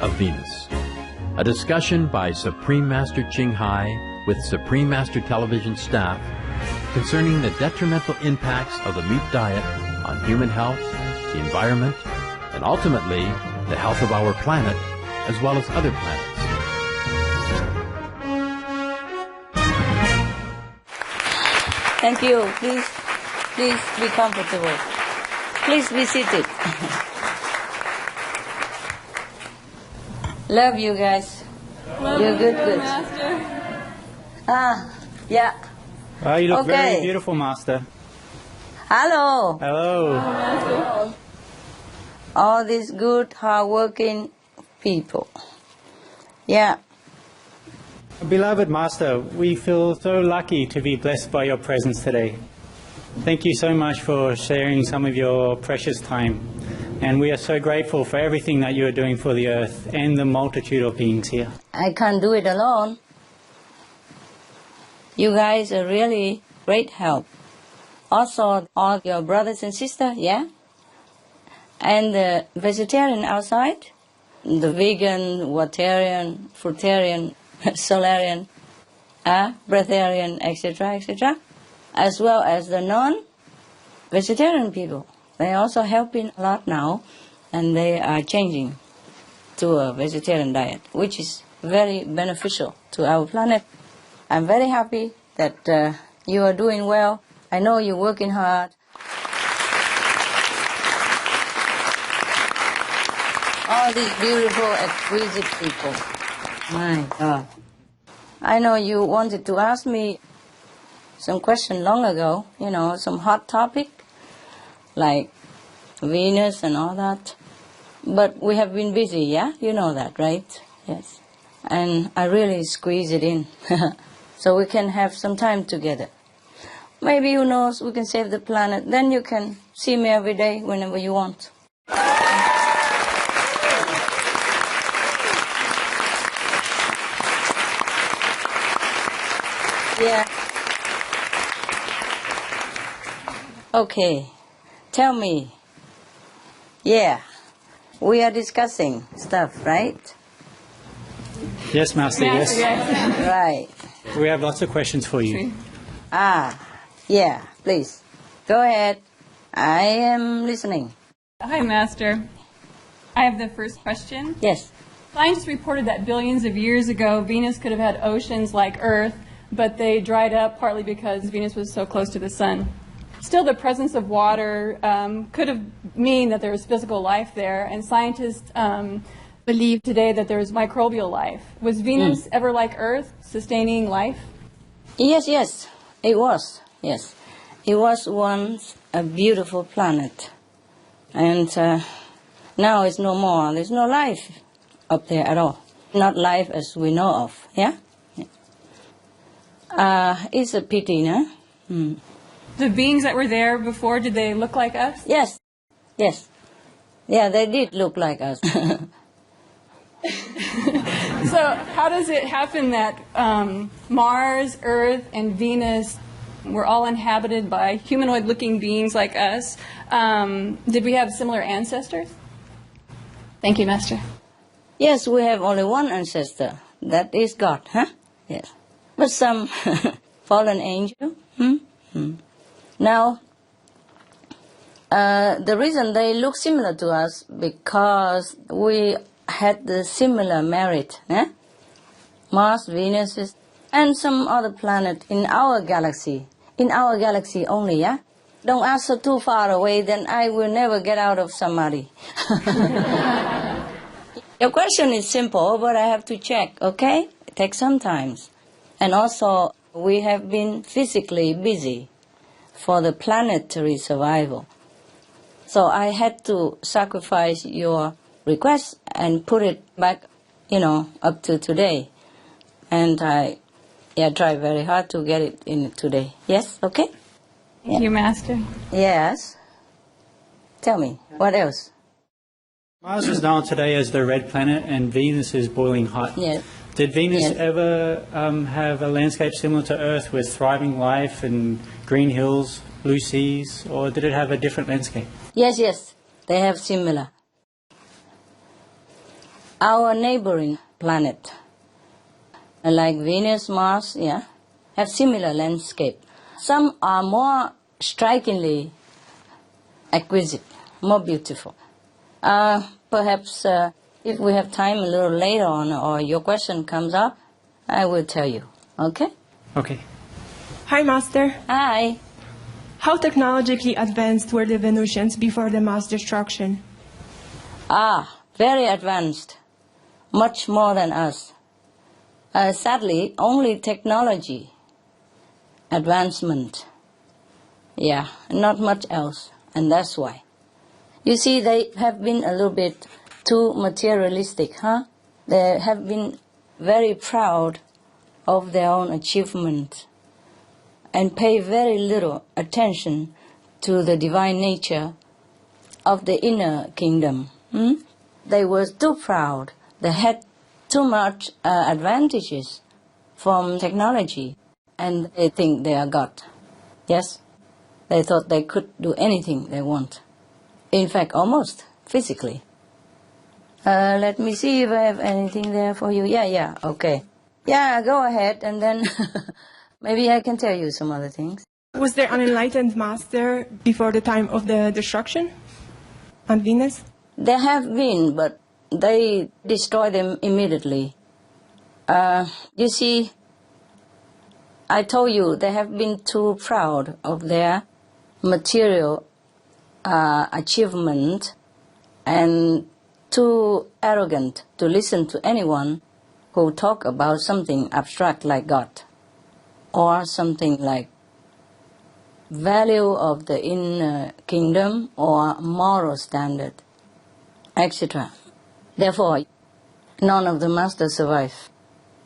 of Venus. A discussion by Supreme Master Ching Hai with Supreme Master Television staff concerning the detrimental impacts of the meat diet on human health, the environment, and ultimately the health of our planet as well as other planets. Thank you. Please be comfortable. Please be seated. Love you guys. Love You're good, you, good. Master. Yeah. Oh, you look Okay. very beautiful, Master. Hello. Hello. Master. All these good, hard-working people. Yeah. Beloved Master, we feel so lucky to be blessed by your presence today. Thank you so much for sharing some of your precious time. And we are so grateful for everything that you are doing for the earth and the multitude of beings here. I can't do it alone. You guys are really great help. Also, all your brothers and sisters, yeah? And the vegetarian outside, the vegan, waterian, fruitarian, solarian, breatharian, etc., etc., as well as the non-vegetarian people. They are also helping a lot now, and they are changing to a vegetarian diet, which is very beneficial to our planet. I'm very happy that you are doing well. I know you're working hard. All these beautiful, exquisite people. My God. I know you wanted to ask me some question long ago, some hot topic, like Venus and all that. But we have been busy, yeah? You know that, right? Yes. And I really squeeze it in so we can have some time together. Maybe, who knows, we can save the planet. Then you can see me every day whenever you want. Yeah. Okay. Tell me. Yeah. We are discussing stuff, right? Yes, Master, yes. Right. We have lots of questions for you. Yeah, please. Go ahead. I am listening. Hi, Master. I have the first question. Yes. Scientists reported that billions of years ago, Venus could have had oceans like Earth, but they dried up partly because Venus was so close to the sun. Still, the presence of water could have mean that there was physical life there, and scientists believe today that there is microbial life. Was Venus ever like Earth, sustaining life? Yes, it was. Yes. It was once a beautiful planet. And now it's no more. There's no life up there at all. Not life as we know of, yeah? It's a pity, no? The beings that were there before, did they look like us? Yes. Yeah, they did look like us. So how does it happen that Mars, Earth, and Venus were all inhabited by humanoid-looking beings like us? Did we have similar ancestors? Thank you, Master. Yes, we have only one ancestor. That is God, huh? Yes. But some fallen angel. Now, the reason they look similar to us because we had the similar merit, Mars, Venus, and some other planet in our galaxy. In our galaxy only, yeah? Don't ask so too far away, then I will never get out of samadhi. Your question is simple, but I have to check, okay? It takes some time. And also, we have been physically busy for the planetary survival. So I had to sacrifice your request and put it back, up to today. And I try very hard to get it in today. Yes, okay? Thank you, Master. Yes. Tell me, what else? Mars is known today as the red planet and Venus is boiling hot. Yes. Did Venus Yes. ever have a landscape similar to Earth with thriving life and green hills, blue seas, or did it have a different landscape? Yes, they have similar. our neighboring planet, like Venus, Mars, yeah, have similar landscape. Some are more strikingly exquisite, more beautiful. Perhaps if we have time a little later on, or your question comes up, I will tell you. Okay? Okay. Hi, Master. Hi. How technologically advanced were the Venusians before the mass destruction? Very advanced. Much more than us. Sadly, only technology advancement. Yeah, not much else. And that's why. You see, they have been a little bit too materialistic, huh? They have been very proud of their own achievement and pay very little attention to the divine nature of the inner kingdom. They were too proud. They had too much advantages from technology, and they think they are God. Yes? They thought they could do anything they want. In fact, almost physically. Let me see if I have anything there for you. Yeah, okay. Yeah, go ahead, and then maybe I can tell you some other things. Was there an enlightened master before the time of the destruction on Venus? There have been, but they destroy them immediately. You see, I told you they have been too proud of their material achievement and too arrogant to listen to anyone who talk about something abstract like God or something like value of the inner kingdom or moral standard, etc. Therefore, none of the masters survived.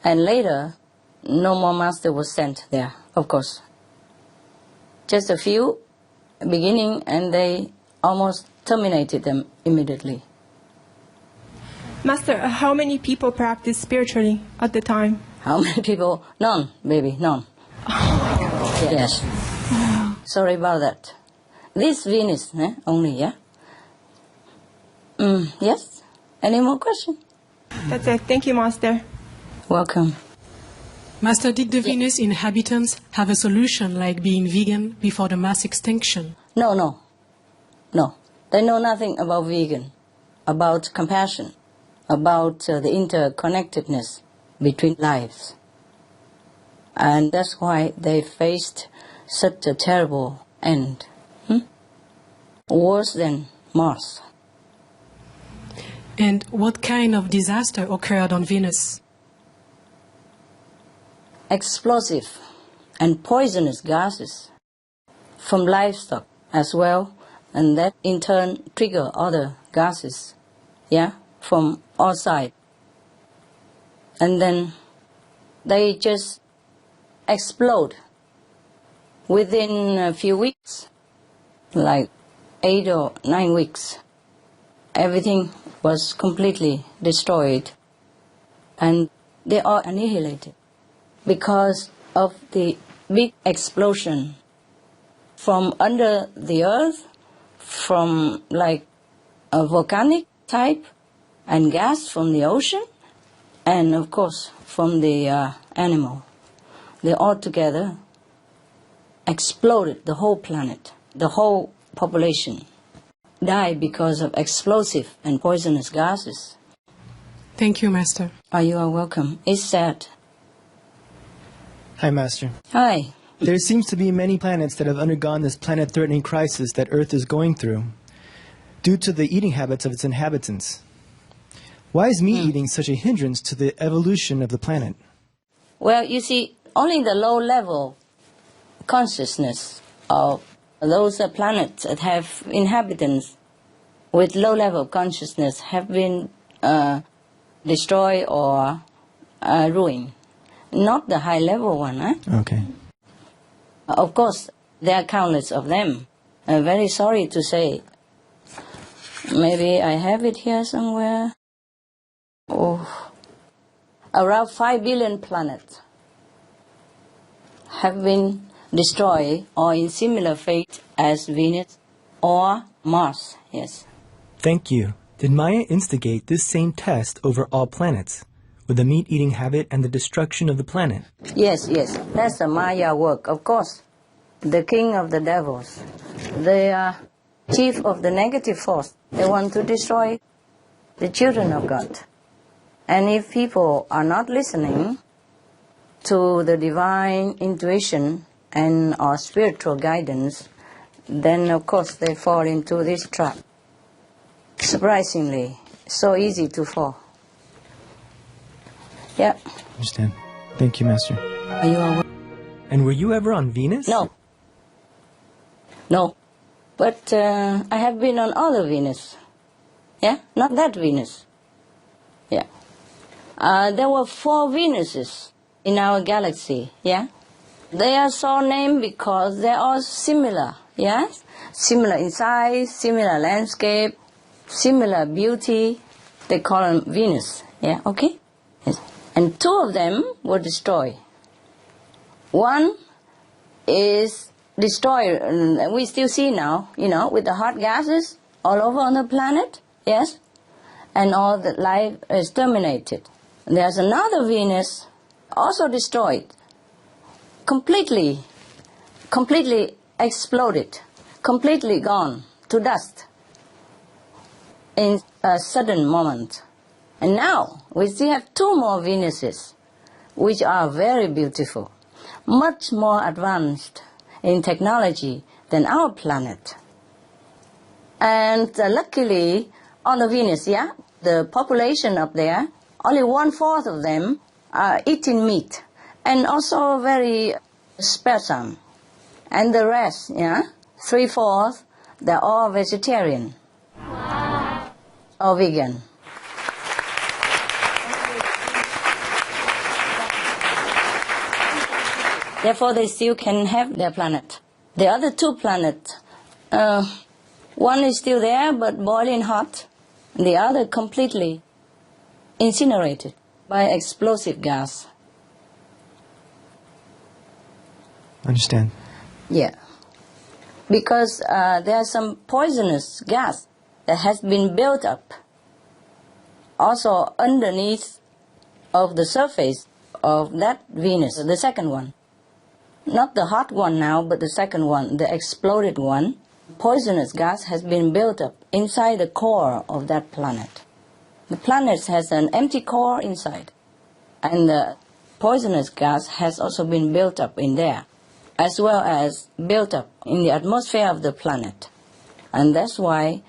And later, no more master was sent there, of course. Just a few beginning, and they almost terminated them immediately. Master, how many people practiced spiritually at the time? How many people? None, baby, none. Yes. Sorry about that. This Venus, only, yeah? Yes? Any more questions? That's it. Thank you, Master. Welcome. Master, did the Venus inhabitants have a solution like being vegan before the mass extinction? No. They know nothing about vegan, about compassion, about the interconnectedness between lives. And that's why they faced such a terrible end. Worse than Mars. And what kind of disaster occurred on Venus? Explosive and poisonous gases from livestock as well, and that in turn trigger other gases, from all sides. And then they just explode within a few weeks, like 8 or 9 weeks. Everything was completely destroyed, and they are annihilated because of the big explosion from under the earth, from like a volcanic type, and gas from the ocean, and of course from the animal. They all together exploded the whole planet, the whole population died because of explosive and poisonous gases. Thank you, Master. You are welcome. It's sad. Hi, Master. Hi. There seems to be many planets that have undergone this planet-threatening crisis that Earth is going through due to the eating habits of its inhabitants. Why is meat eating such a hindrance to the evolution of the planet? Well, you see, only the low-level consciousness of those planets that have inhabitants with low-level consciousness have been destroyed or ruined. Not the high-level one, Okay. Of course, there are countless of them. I'm very sorry to say. Maybe I have it here somewhere. Around 5 billion planets have been destroyed or in similar fate as Venus or Mars, yes. Thank you. Did Maya instigate this same test over all planets, with the meat-eating habit and the destruction of the planet? Yes, that's the Maya work, of course. The king of the devils, the chief of the negative force. They want to destroy the children of God. And if people are not listening to the divine intuition and our spiritual guidance, then of course they fall into this trap. Surprisingly, so easy to fall. Yeah. Understand. Thank you, Master. Are you aware? And were you ever on Venus? No. But I have been on other Venus. Yeah? Not that Venus. Yeah. There were 4 Venuses in our galaxy. Yeah? They are so named because they are similar. Yeah? Similar in size, similar landscape, similar beauty. They call them Venus. Yeah? Okay? Yes. And 2 of them were destroyed. One is destroyed, we still see now, with the hot gases all over on the planet, yes? And all the life is terminated. There's another Venus also destroyed, completely exploded, completely gone to dust in a sudden moment. And now we still have 2 more Venuses, which are very beautiful, much more advanced in technology than our planet. And luckily, on the Venus, yeah, the population up there, only 1/4 of them are eating meat, and also very sparsome. And the rest, yeah, 3/4, they're all vegetarian. Wow. Or vegan. Therefore, they still can have their planet. The other 2 planets, one is still there but boiling hot, and the other completely incinerated by explosive gas. Understand. Yeah. Because there's some poisonous gas that has been built up also underneath of the surface of that Venus, the second one. Not the hot one now, but the second one, the exploded one. Poisonous gas has been built up inside the core of that planet. The planet has an empty core inside, and the poisonous gas has also been built up in there, as well as built up in the atmosphere of the planet. And that's why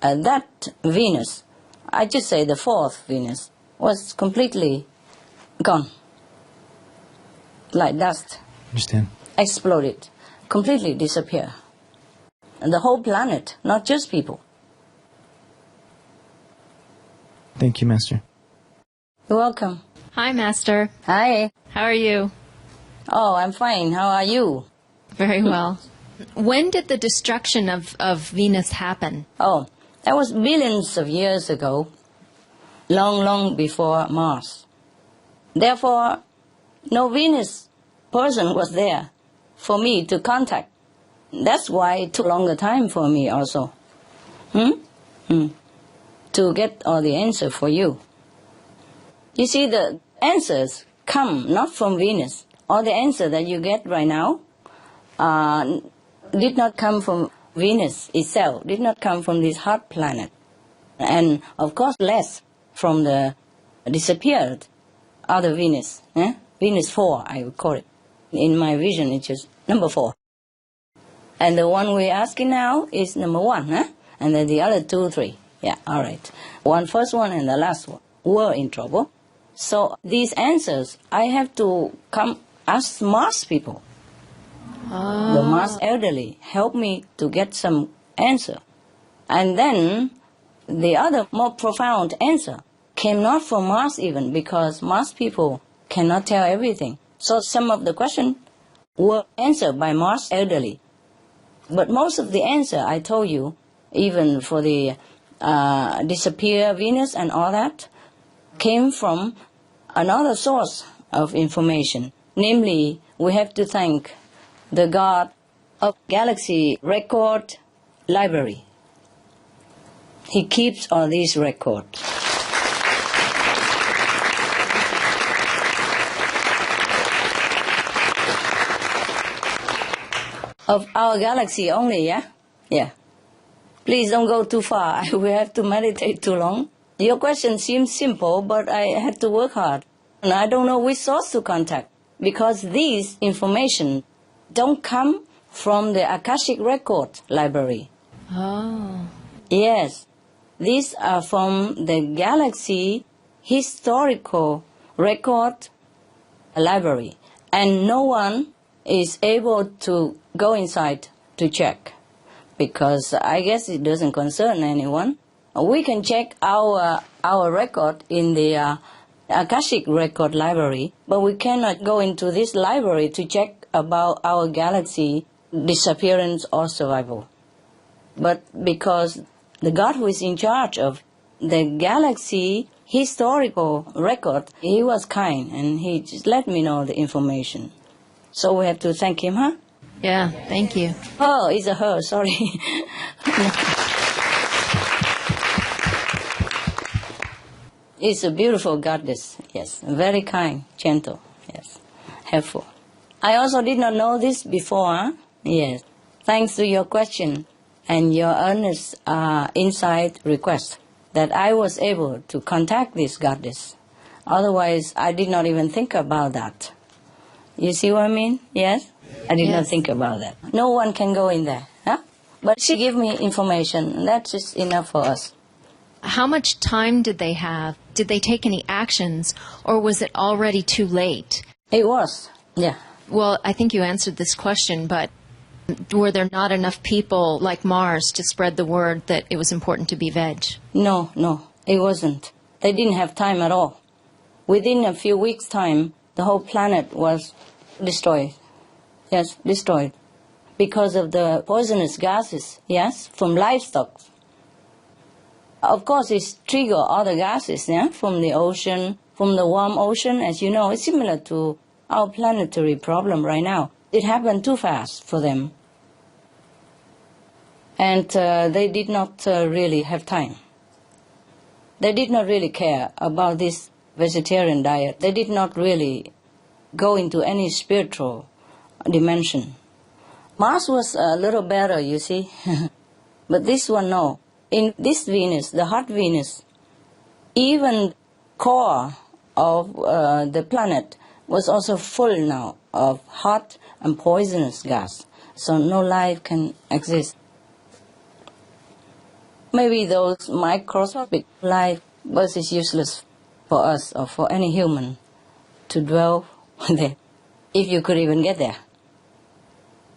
that Venus, I just say the 4th Venus, was completely gone, like dust. Understand. Exploded, completely disappear. And the whole planet, not just people. Thank you, Master. You're welcome. Hi, Master. Hi. How are you? Oh, I'm fine. How are you? Very well. When did the destruction of Venus happen? Oh, that was billions of years ago, long before Mars. Therefore, no Venus person was there for me to contact. That's why it took longer time for me also. To get all the answer for you. You see, the answers come not from Venus. All the answer that you get right now did not come from Venus itself, did not come from this hot planet. And of course less from the disappeared other Venus. Venus 4, I would call it. In my vision, it's just number 4. And the one we're asking now is number 1, and then the other 2, 3. Yeah, all right. First one and the last one were in trouble. So these answers, I have to come ask Mars people. The Mars elderly help me to get some answer. And then the other more profound answer came not from Mars even, because Mars people cannot tell everything. So some of the questions were answered by Mars elderly. But most of the answer I told you, even for the disappear Venus and all that, came from another source of information. Namely, we have to thank the God of Galaxy Record Library. He keeps all these records. Of our galaxy only, yeah? Yeah. Please don't go too far. We have to meditate too long. Your question seems simple, but I had to work hard. And I don't know which source to contact, because these information don't come from the Akashic Record Library. Oh. Yes. These are from the Galaxy Historical Record Library. And no one is able to go inside to check, because I guess it doesn't concern anyone. We can check our record in the Akashic Record Library, but we cannot go into this library to check about our galaxy disappearance or survival. But because the God who is in charge of the galaxy historical record, he was kind and he just let me know the information. So we have to thank him, huh? Yeah, thank you. Oh, it's a her, sorry. It's a beautiful goddess, yes. Very kind, gentle, yes. Helpful. I also did not know this before, huh? Yes. Thanks to your question and your earnest insight request that I was able to contact this goddess. Otherwise, I did not even think about that. You see what I mean? Yes? I did not think about that. No one can go in there, huh? But she gave me information, and that's just enough for us. How much time did they have? Did they take any actions, or was it already too late? It was, yeah. Well, I think you answered this question, but were there not enough people like Mars to spread the word that it was important to be veg? No, it wasn't. They didn't have time at all. Within a few weeks' time, the whole planet was destroyed. Yes, destroyed. Because of the poisonous gases, yes, from livestock. Of course, it's trigger other gases, yeah, from the ocean, from the warm ocean. As you know, it's similar to our planetary problem right now. It happened too fast for them. And they did not really have time. They did not really care about this vegetarian diet. They did not really go into any spiritual dimension. Mars was a little better, you see. But this one, no. In this Venus, the hot Venus, even core of the planet was also full now of hot and poisonous gas. So no life can exist. Maybe those microscopic life was useless for us or for any human to dwell there, if you could even get there.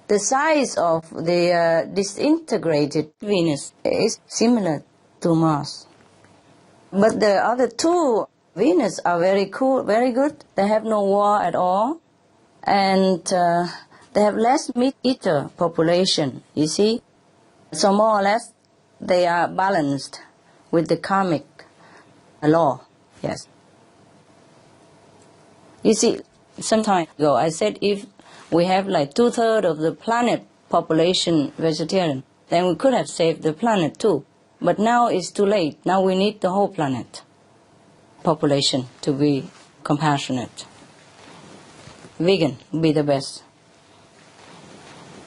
The size of the disintegrated Venus is similar to Mars. But the other two Venus are very cool, very good. They have no war at all. And they have less meat-eater population, you see. So more or less, they are balanced with the karmic law, yes. You see, some time ago I said if we have like 2/3 of the planet population vegetarian, then we could have saved the planet too. But now it's too late. Now we need the whole planet population to be compassionate. Vegan would be the best.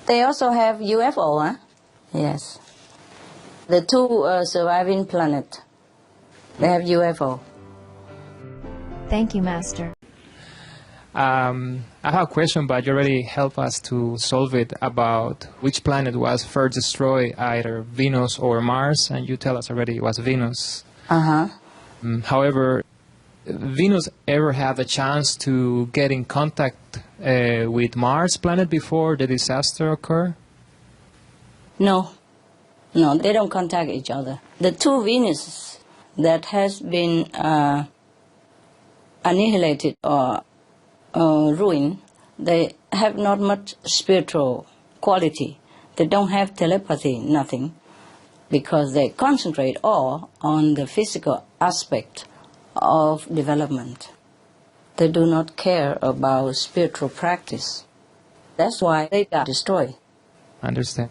They also have UFO, huh? Yes. The two surviving planet, they have UFO. Thank you, Master. I have a question, but you already helped us to solve it about which planet was first destroyed, either Venus or Mars, and you tell us already it was Venus. Uh-huh. However, Venus ever had a chance to get in contact with Mars planet before the disaster occurred? No, they don't contact each other. The two Venuses that has been annihilated or ruined, they have not much spiritual quality. They don't have telepathy, nothing, because they concentrate all on the physical aspect of development. They do not care about spiritual practice. That's why they got destroyed. I understand.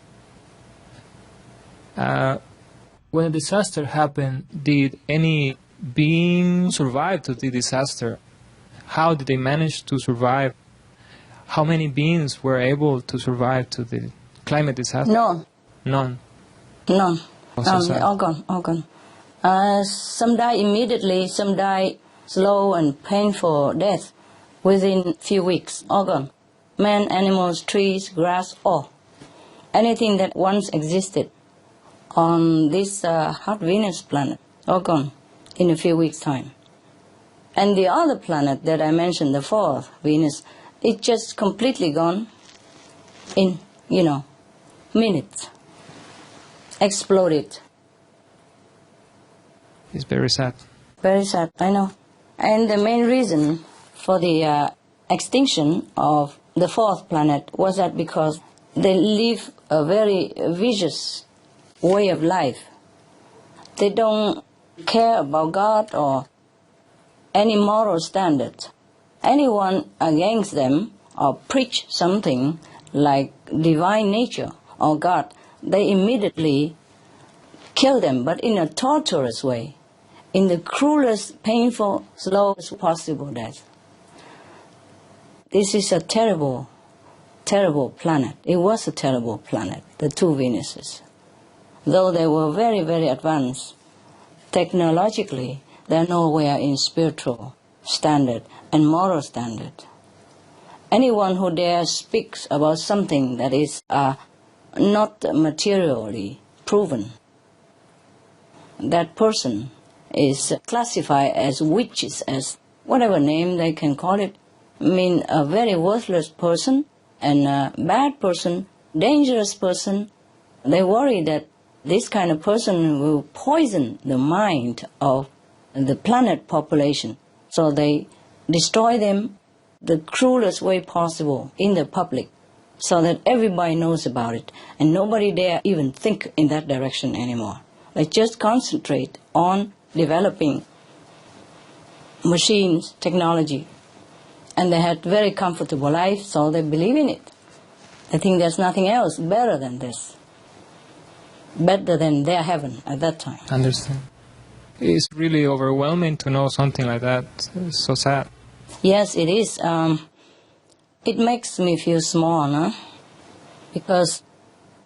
when a disaster happened, did any being survive to the disaster? How did they manage to survive? How many beings were able to survive to the climate disaster? None. None. None. Oh, so sad. All gone, all gone. Some die immediately, some die slow and painful death within few weeks, all gone. Man, animals, trees, grass, all. Anything that once existed on this hot Venus planet, all gone in a few weeks' time. And the other planet that I mentioned, the fourth, Venus, it's just completely gone in, minutes. Exploded. It's very sad. Very sad, I know. And the main reason for the extinction of the fourth planet was that because they live a very vicious way of life. They don't care about God or any moral standard. Anyone against them or preach something like divine nature or God, they immediately kill them, but in a torturous way, in the cruelest, painful, slowest possible death. This is a terrible, terrible planet. It was a terrible planet, the two Venuses. Though they were very, very advanced, technologically, they're nowhere in spiritual standard and moral standard. Anyone who dares speaks about something that is not materially proven, that person is classified as witches, as whatever name they can call it, mean a very worthless person and a bad person, dangerous person. They worry that this kind of person will poison the mind of the planet population. So they destroy them the cruelest way possible in the public so that everybody knows about it and nobody dare even think in that direction anymore. They just concentrate on developing machines, technology, and they had very comfortable life, so they believe in it. They think there's nothing else better than this, better than their heaven at that time. Understand. It's really overwhelming to know something like that. It's so sad. Yes, it is. It makes me feel small, no? Because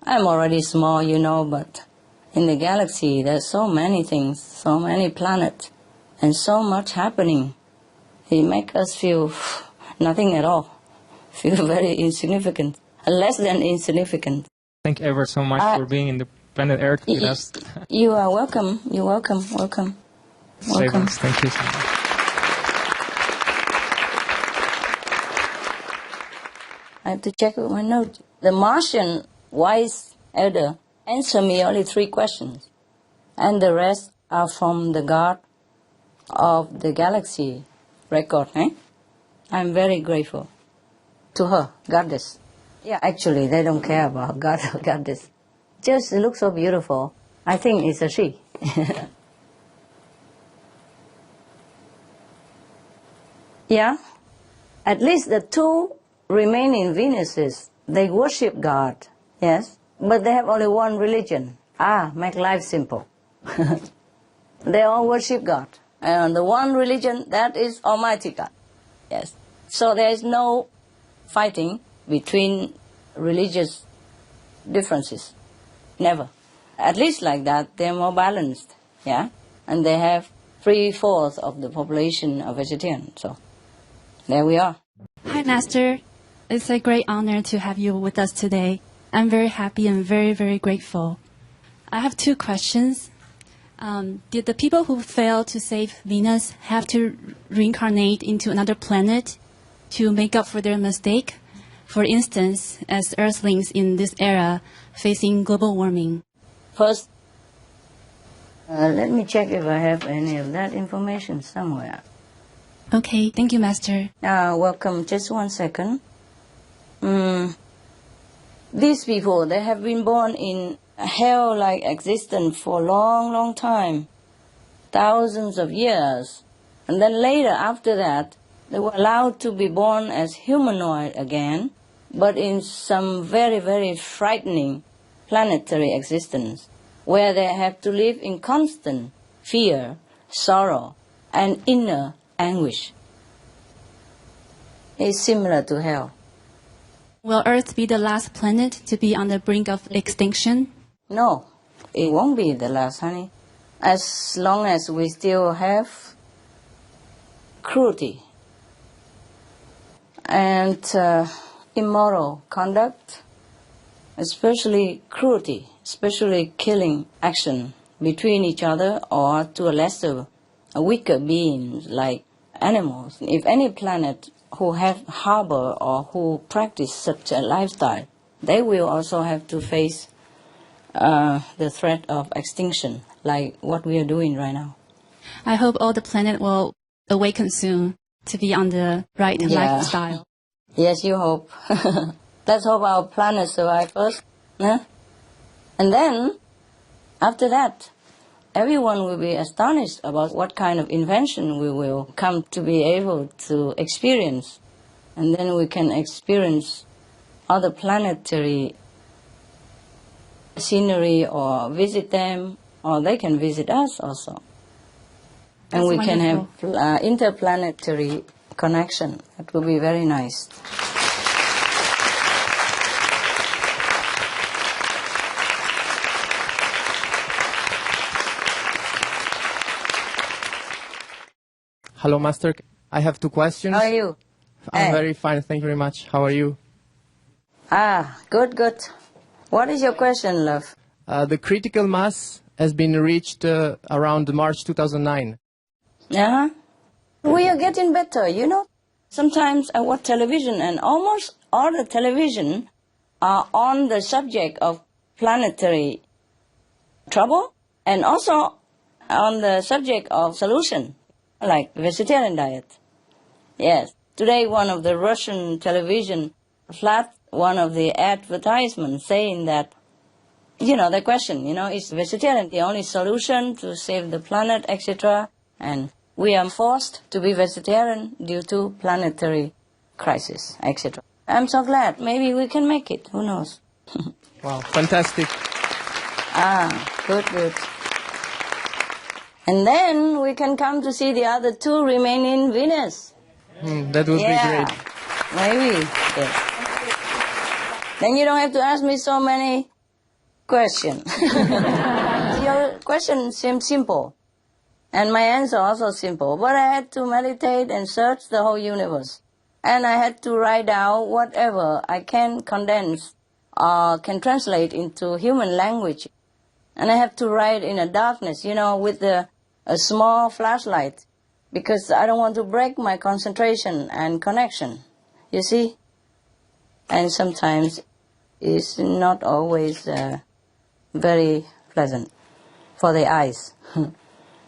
I'm already small, but in the galaxy there's so many things, so many planets, and so much happening. It makes us feel nothing at all, feel very insignificant, less than insignificant. Thank you ever so much for being in the planet Earth with us. You are welcome. You're welcome. Welcome. Save us. Thank you so much. I have to check with my note. The Martian wise elder answered me only 3 questions, and the rest are from the God of the galaxy record. I'm very grateful to her, goddess. Yeah, actually, they don't care about God or goddess. Just look so beautiful. I think it's a she. Yeah, at least the 2 remaining Venuses, they worship God, yes, but they have only one religion. Make life simple. They all worship God. And the one religion, that is Almighty God. Yes. So there is no fighting between religious differences. Never. At least like that, they're more balanced. Yeah. And they have 3/4 of the population of vegetarian. So there we are. Hi, Master. It's a great honor to have you with us today. I'm very happy and very, very grateful. I have 2 questions. Did the people who failed to save Venus have to reincarnate into another planet to make up for their mistake? For instance, as Earthlings in this era facing global warming. First, let me check if I have any of that information somewhere. Okay, thank you, Master. Welcome. Just 1 second. These people, they have been born in a hell-like existence for a long, long time, thousands of years. And then later, after that, they were allowed to be born as humanoid again, but in some very, very frightening planetary existence. where they have to live in constant fear, sorrow, and inner anguish. It's similar to hell. Will Earth be the last planet to be on the brink of extinction? No, it won't be the last, honey. As long as we still have cruelty and immoral conduct, especially cruelty, especially killing action between each other or to a lesser, weaker beings like animals. If any planet who have harbor or who practice such a lifestyle, they will also have to face the threat of extinction, like what we are doing right now. I hope all the planet will awaken soon to be on the right lifestyle. Yes, you hope. Let's hope our planet survives first. Huh? And then, after that, everyone will be astonished about what kind of invention we will come to be able to experience. And then we can experience other planetary scenery or visit them, or they can visit us also. And we can have interplanetary connection. That will be very nice. Hello, Master. I have 2 questions. How are you? I'm very fine. Thank you very much. How are you? Good, good. What is your question, love? The critical mass has been reached around March 2009. Uh-huh. We are getting better, you know. Sometimes I watch television and almost all the television are on the subject of planetary trouble and also on the subject of solution, like vegetarian diet. Yes. Today one of the Russian television flagged one of the advertisements saying that, the question, is vegetarian the only solution to save the planet, etc.? And we are forced to be vegetarian due to planetary crisis, etc. I'm so glad. Maybe we can make it. Who knows? Wow, fantastic. Good, good. And then we can come to see the other 2 remaining Venus. That would be great. Maybe. Yes. Then you don't have to ask me so many questions. Your question seems simple. And my answer also simple. But I had to meditate and search the whole universe. And I had to write down whatever I can condense or can translate into human language. And I have to write in a darkness, with a small flashlight. Because I don't want to break my concentration and connection. You see? And sometimes it's not always very pleasant for the eyes.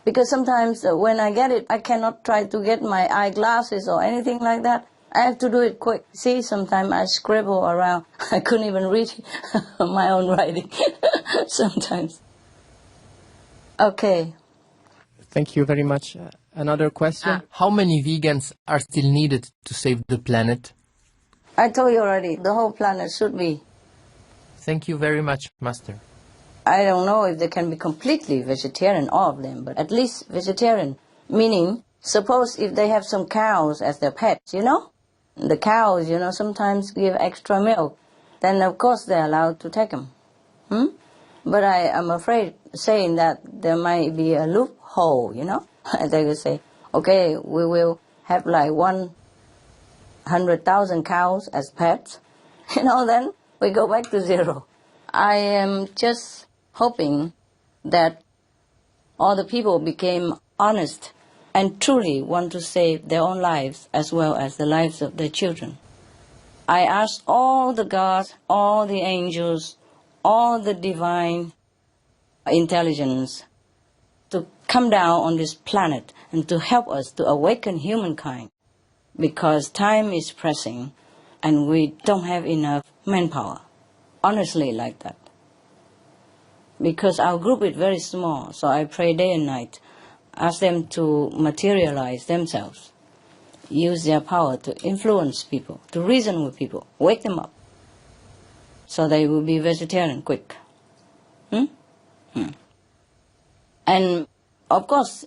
Because sometimes when I get it, I cannot try to get my eyeglasses or anything like that. I have to do it quick. See, sometimes I scribble around. I couldn't even read my own writing sometimes. Okay. Thank you very much. Another question. How many vegans are still needed to save the planet? I told you already, the whole planet should be. Thank you very much, Master. I don't know if they can be completely vegetarian, all of them, but at least vegetarian. Meaning, suppose if they have some cows as their pets, The cows, sometimes give extra milk. Then, of course, they're allowed to take them. But I am afraid saying that there might be a loophole, They will say, okay, we will have like 100,000 cows as pets. Then we go back to 0. I am just hoping that all the people became honest and truly want to save their own lives as well as the lives of their children. I ask all the gods, all the angels, all the divine intelligence to come down on this planet and to help us to awaken humankind, because time is pressing and we don't have enough manpower. Honestly, like that. Because our group is very small, so I pray day and night, ask them to materialize themselves, use their power to influence people, to reason with people, wake them up, so they will be vegetarian quick. And, of course,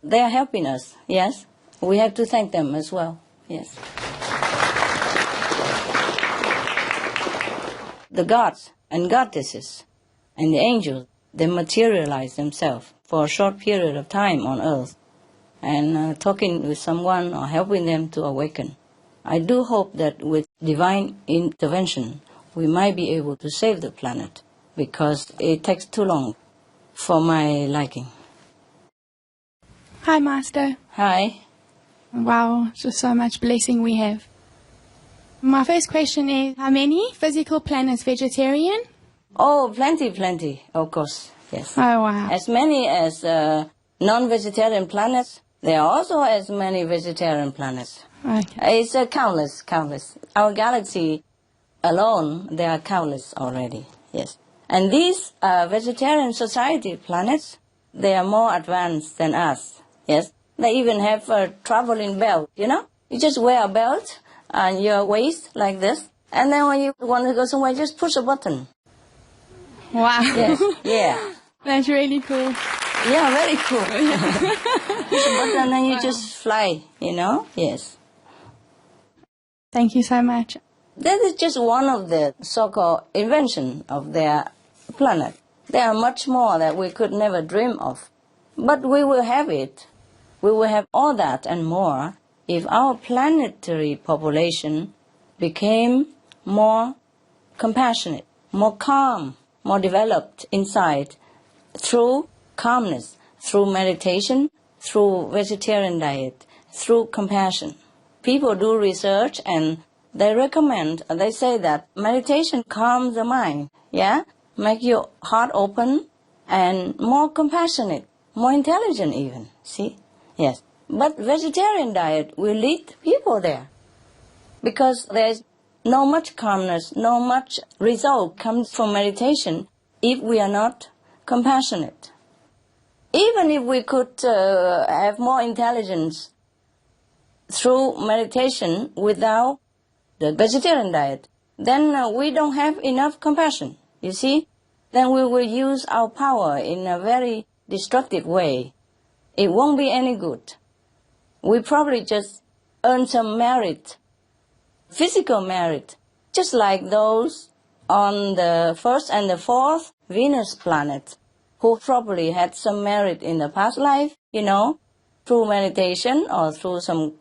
they are helping us, yes? We have to thank them as well, yes. The gods and goddesses and the angels, they materialize themselves for a short period of time on earth and talking with someone or helping them to awaken. I do hope that with divine intervention, we might be able to save the planet because it takes too long for my liking. Hi, Master. Hi. Wow, just so much blessing we have. My first question is, how many physical planets vegetarian? Oh, plenty, of course, yes. Oh, wow. As many as non-vegetarian planets, there are also as many vegetarian planets. Okay. It's countless. Our galaxy alone, there are countless already, yes. And these vegetarian society planets, they are more advanced than us, yes. They even have a traveling belt, you know? You just wear a belt on your waist like this, and then when you want to go somewhere, just push a button. Wow. Yes, yeah. That's really cool. Yeah, very cool. Push a button and then you just fly, you know? Yes. Thank you so much. That is just one of the so-called invention of their planet. There are much more that we could never dream of. But we will have it. We will have all that and more if our planetary population became more compassionate, more calm, more developed inside through calmness, through meditation, through vegetarian diet, through compassion. People do research and they recommend, they say that meditation calms the mind, yeah? Make your heart open and more compassionate, more intelligent even, see? Yes. But vegetarian diet will lead people there because there's no much calmness, no much result comes from meditation if we are not compassionate. Even if we could have more intelligence through meditation without the vegetarian diet, then we don't have enough compassion, you see? Then we will use our power in a very destructive way. It won't be any good. We probably just earn some merit, physical merit, just like those on the first and the fourth Venus planet who probably had some merit in the past life, you know, through meditation or through some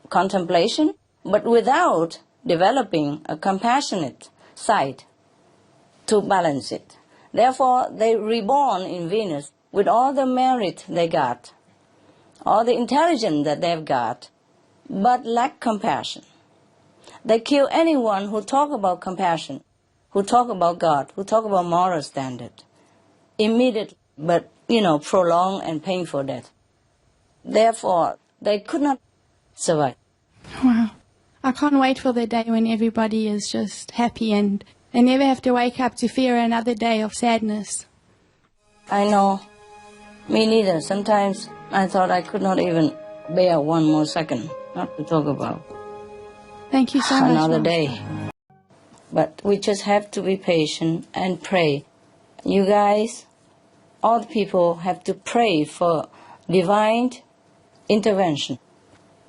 contemplation, but without developing a compassionate side to balance it. Therefore, they reborn in Venus with all the merit they got, all the intelligence that they've got, but lack compassion. They kill anyone who talk about compassion, who talk about God, who talk about moral standard. Immediate, but, you know, prolonged and painful death. Therefore, they could not survive. Wow. I can't wait for the day when everybody is just happy and they never have to wake up to fear another day of sadness. I know. Me neither. Sometimes I thought I could not even bear one more second, not to talk about Thank you so much. another day. But we just have to be patient and pray. You guys, all the people have to pray for divine intervention.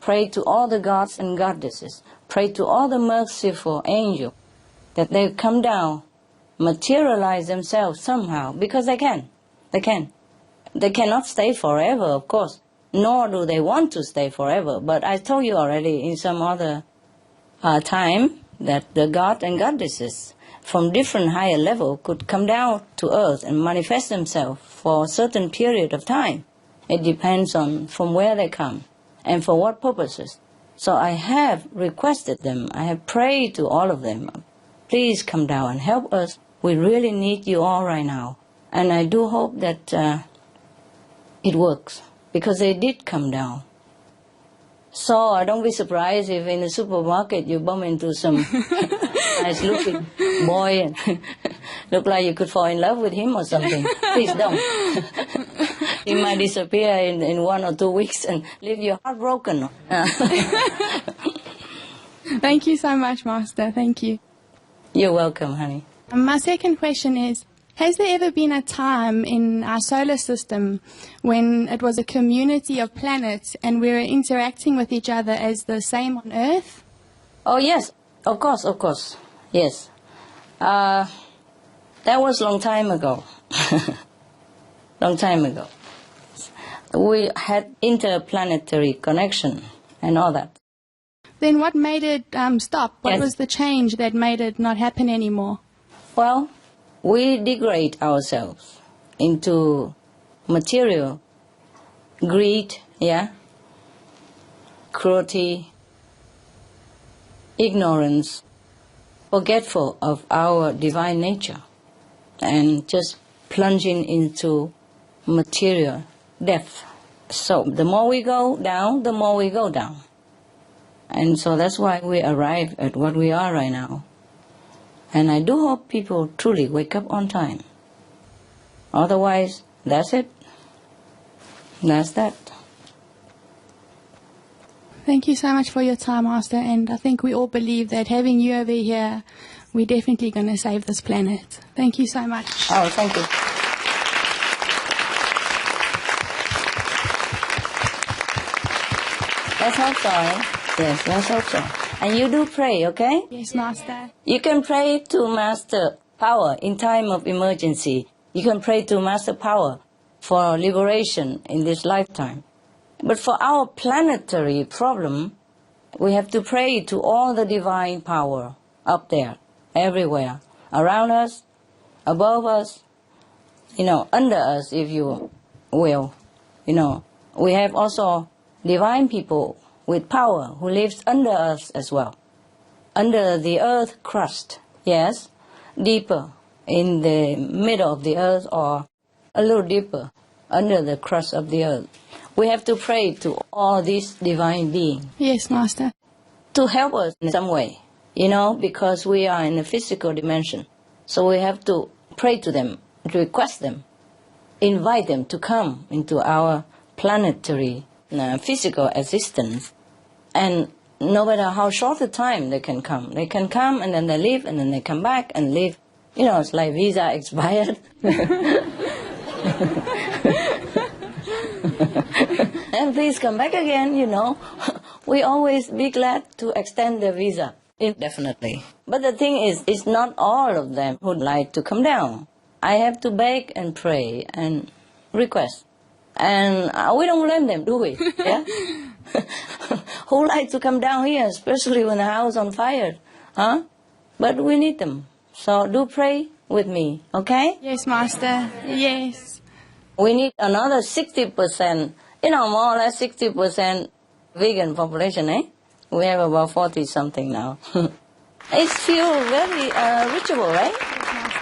Pray to all the gods and goddesses. Pray to all the merciful angels that they come down, materialize themselves somehow, because they can. They can. They cannot stay forever, of course, nor do they want to stay forever. But I told you already in some other time that the god and goddesses from different higher level could come down to earth and manifest themselves for a certain period of time. It depends on from where they come and for what purposes. So I have requested them, I have prayed to all of them, please come down and help us. We really need you all right now. And I do hope that it works, because they did come down. So don't be surprised if in the supermarket you bump into some nice-looking boy and look like you could fall in love with him or something. Please don't. He might disappear in 1 or 2 weeks and leave you heartbroken. Thank you so much, Master. Thank you. You're welcome, honey. My second question is, Has there ever been a time in our solar system when it was a community of planets and we were interacting with each other as the same on Earth? Oh, yes, of course, yes. That was long time ago. Long time ago. We had interplanetary connection and all that. Then what made it stop? What Yes. was the change that made it not happen anymore? Well, we degrade ourselves into material, greed, cruelty, ignorance, forgetful of our divine nature, and just plunging into material depth. So the more we go down, the more we go down. And so that's why we arrive at what we are right now. And I do hope people truly wake up on time. Otherwise, that's it. That's that. Thank you so much for your time, Master, and I think we all believe that having you over here, we're definitely going to save this planet. Thank you so much. Oh, thank you. Let's hope so, eh? Yes, let's hope so. And you do pray, okay? Yes, Master. You can pray to Master Power in time of emergency. You can pray to Master Power for liberation in this lifetime. But for our planetary problem, we have to pray to all the divine power up there, everywhere, around us, above us, under us, if you will. We have also divine people with power who lives under us as well. Under the earth crust, yes, deeper in the middle of the earth or a little deeper under the crust of the earth. We have to pray to all these divine beings. Yes, Master. To help us in some way, because we are in a physical dimension. So we have to pray to them, request them, invite them to come into our planetary physical existence. And no matter how short the time they can come and then they leave and then they come back and leave. It's like visa expired. And please come back again, We always be glad to extend the visa indefinitely. But the thing is, it's not all of them who'd like to come down. I have to beg and pray and request. And we don't blame them, do we? Yeah? Who like to come down here, especially when the house on fire? Huh? But we need them. So do pray with me, okay? Yes, Master. Yes. We need another 60%, more or less 60% vegan population, eh? We have about 40-something now. It feels very reachable, right? Yes, Master.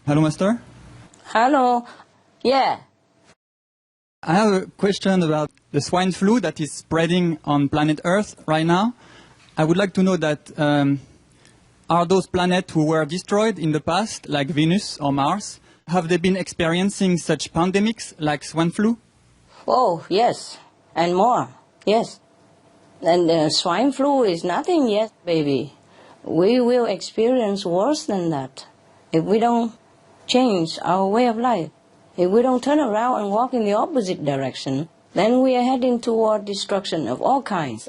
Hello, Master. Hello. Yeah. I have a question about the swine flu that is spreading on planet Earth right now. I would like to know that are those planets who were destroyed in the past, like Venus or Mars, have they been experiencing such pandemics like swine flu? Oh, yes. And more. Yes. And swine flu is nothing yet, baby. We will experience worse than that if we don't change our way of life. If we don't turn around and walk in the opposite direction, then we are heading toward destruction of all kinds.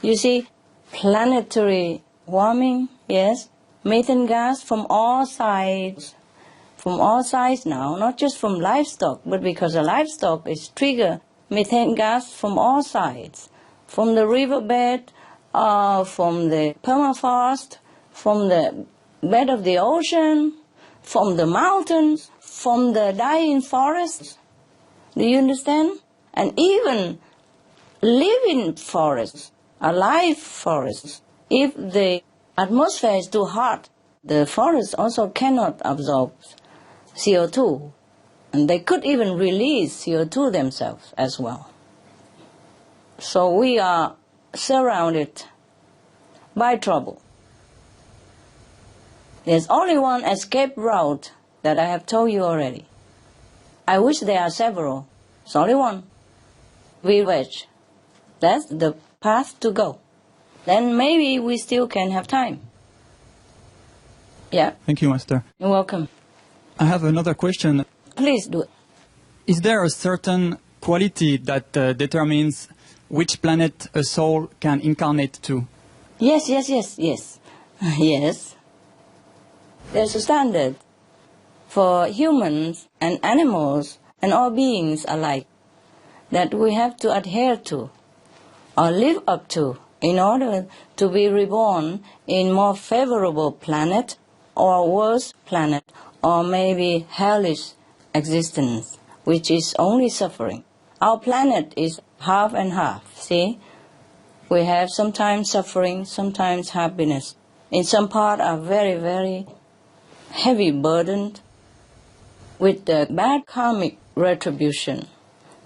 You see, planetary warming, yes, methane gas from all sides now, not just from livestock, but because the livestock is trigger methane gas from all sides, from the riverbed, from the permafrost, from the bed of the ocean, from the mountains, from the dying forests. Do you understand? And even living forests, alive forests, if the atmosphere is too hot, the forests also cannot absorb CO2. And they could even release CO2 themselves as well. So we are surrounded by trouble. There's only one escape route that I have told you already. I wish there are several. It's only one. We wedge. That's the path to go. then maybe we still can have time. Yeah. Thank you, Master. You're welcome. I have another question. Please do it. Is there a certain quality that determines which planet a soul can incarnate to? Yes. Yes. There's a standard for humans and animals and all beings alike that we have to adhere to or live up to in order to be reborn in more favorable planet or worse planet or maybe hellish existence, which is only suffering. Our planet is half and half, see? We have sometimes suffering, sometimes happiness. In some part are very, very heavy burdened with the bad karmic retribution.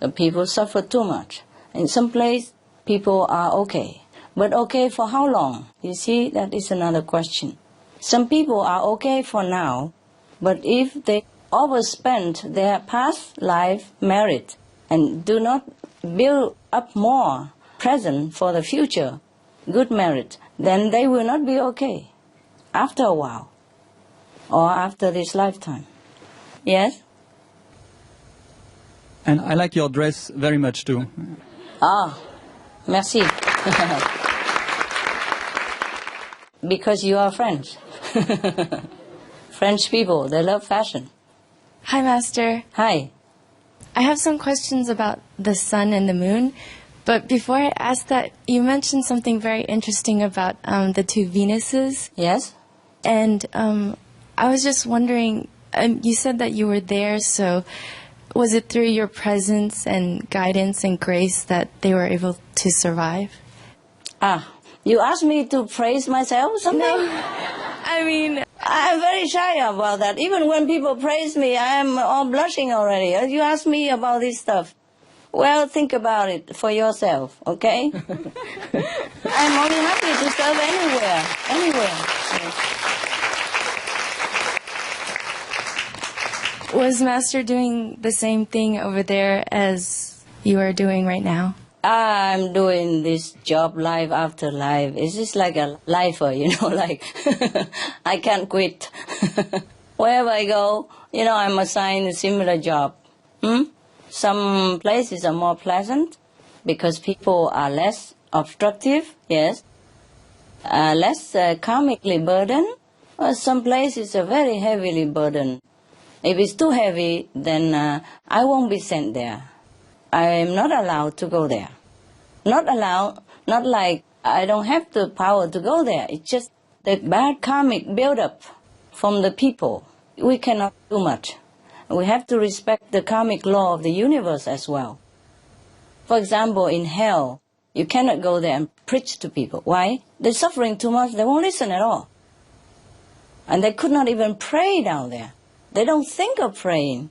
The people suffer too much. In some place, people are okay. But okay for how long? You see, that is another question. Some people are okay for now, but if they overspend their past life merit and do not build up more present for the future good merit, then they will not be okay after a while or after this lifetime. Yes? And I like your dress very much too. Ah, merci. Because you are French. French people, they love fashion. Hi, Master. Hi. I have some questions about the sun and the moon. But before I ask that, you mentioned something very interesting about the two Venuses. Yes. And I was just wondering, you said that you were there, so was it through your presence and guidance and grace that they were able to survive? Ah, you asked me to praise myself or something? No. I mean, I'm very shy about that. Even when people praise me, I am all blushing already. You ask me about this stuff. Well, think about it for yourself, okay? I'm only happy to serve anywhere. Yes. Was Master doing the same thing over there as you are doing right now? I'm doing this job life after life. It's just like a lifer, like I can't quit. Wherever I go, I'm assigned a similar job. Some places are more pleasant because people are less obstructive, yes, less karmically burdened. Some places are very heavily burdened. If it's too heavy, then I won't be sent there. I am not allowed to go there. Not allowed, not like I don't have the power to go there. It's just the bad karmic build-up from the people. We cannot do much. We have to respect the karmic law of the universe as well. For example, in hell, you cannot go there and preach to people. Why? They're suffering too much. They won't listen at all. And they could not even pray down there. They don't think of praying.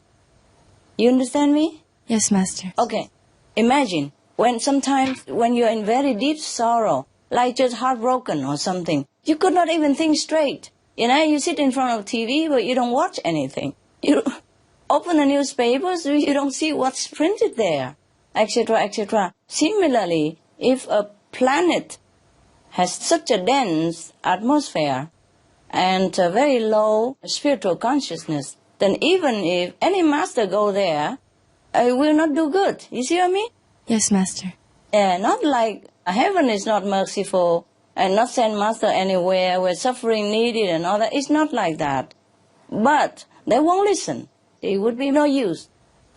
You understand me? Yes, Master. Okay. Imagine sometimes when you're in very deep sorrow, like just heartbroken or something, you could not even think straight. You sit in front of TV, but you don't watch anything. You open the newspapers, you don't see what's printed there, etc., etc. Similarly, if a planet has such a dense atmosphere and a very low spiritual consciousness, then even if any master go there, it will not do good. You see what I mean? Yes, Master. Yeah, not like heaven is not merciful and not send master anywhere where suffering needed and all that. It's not like that. But they won't listen. It would be no use.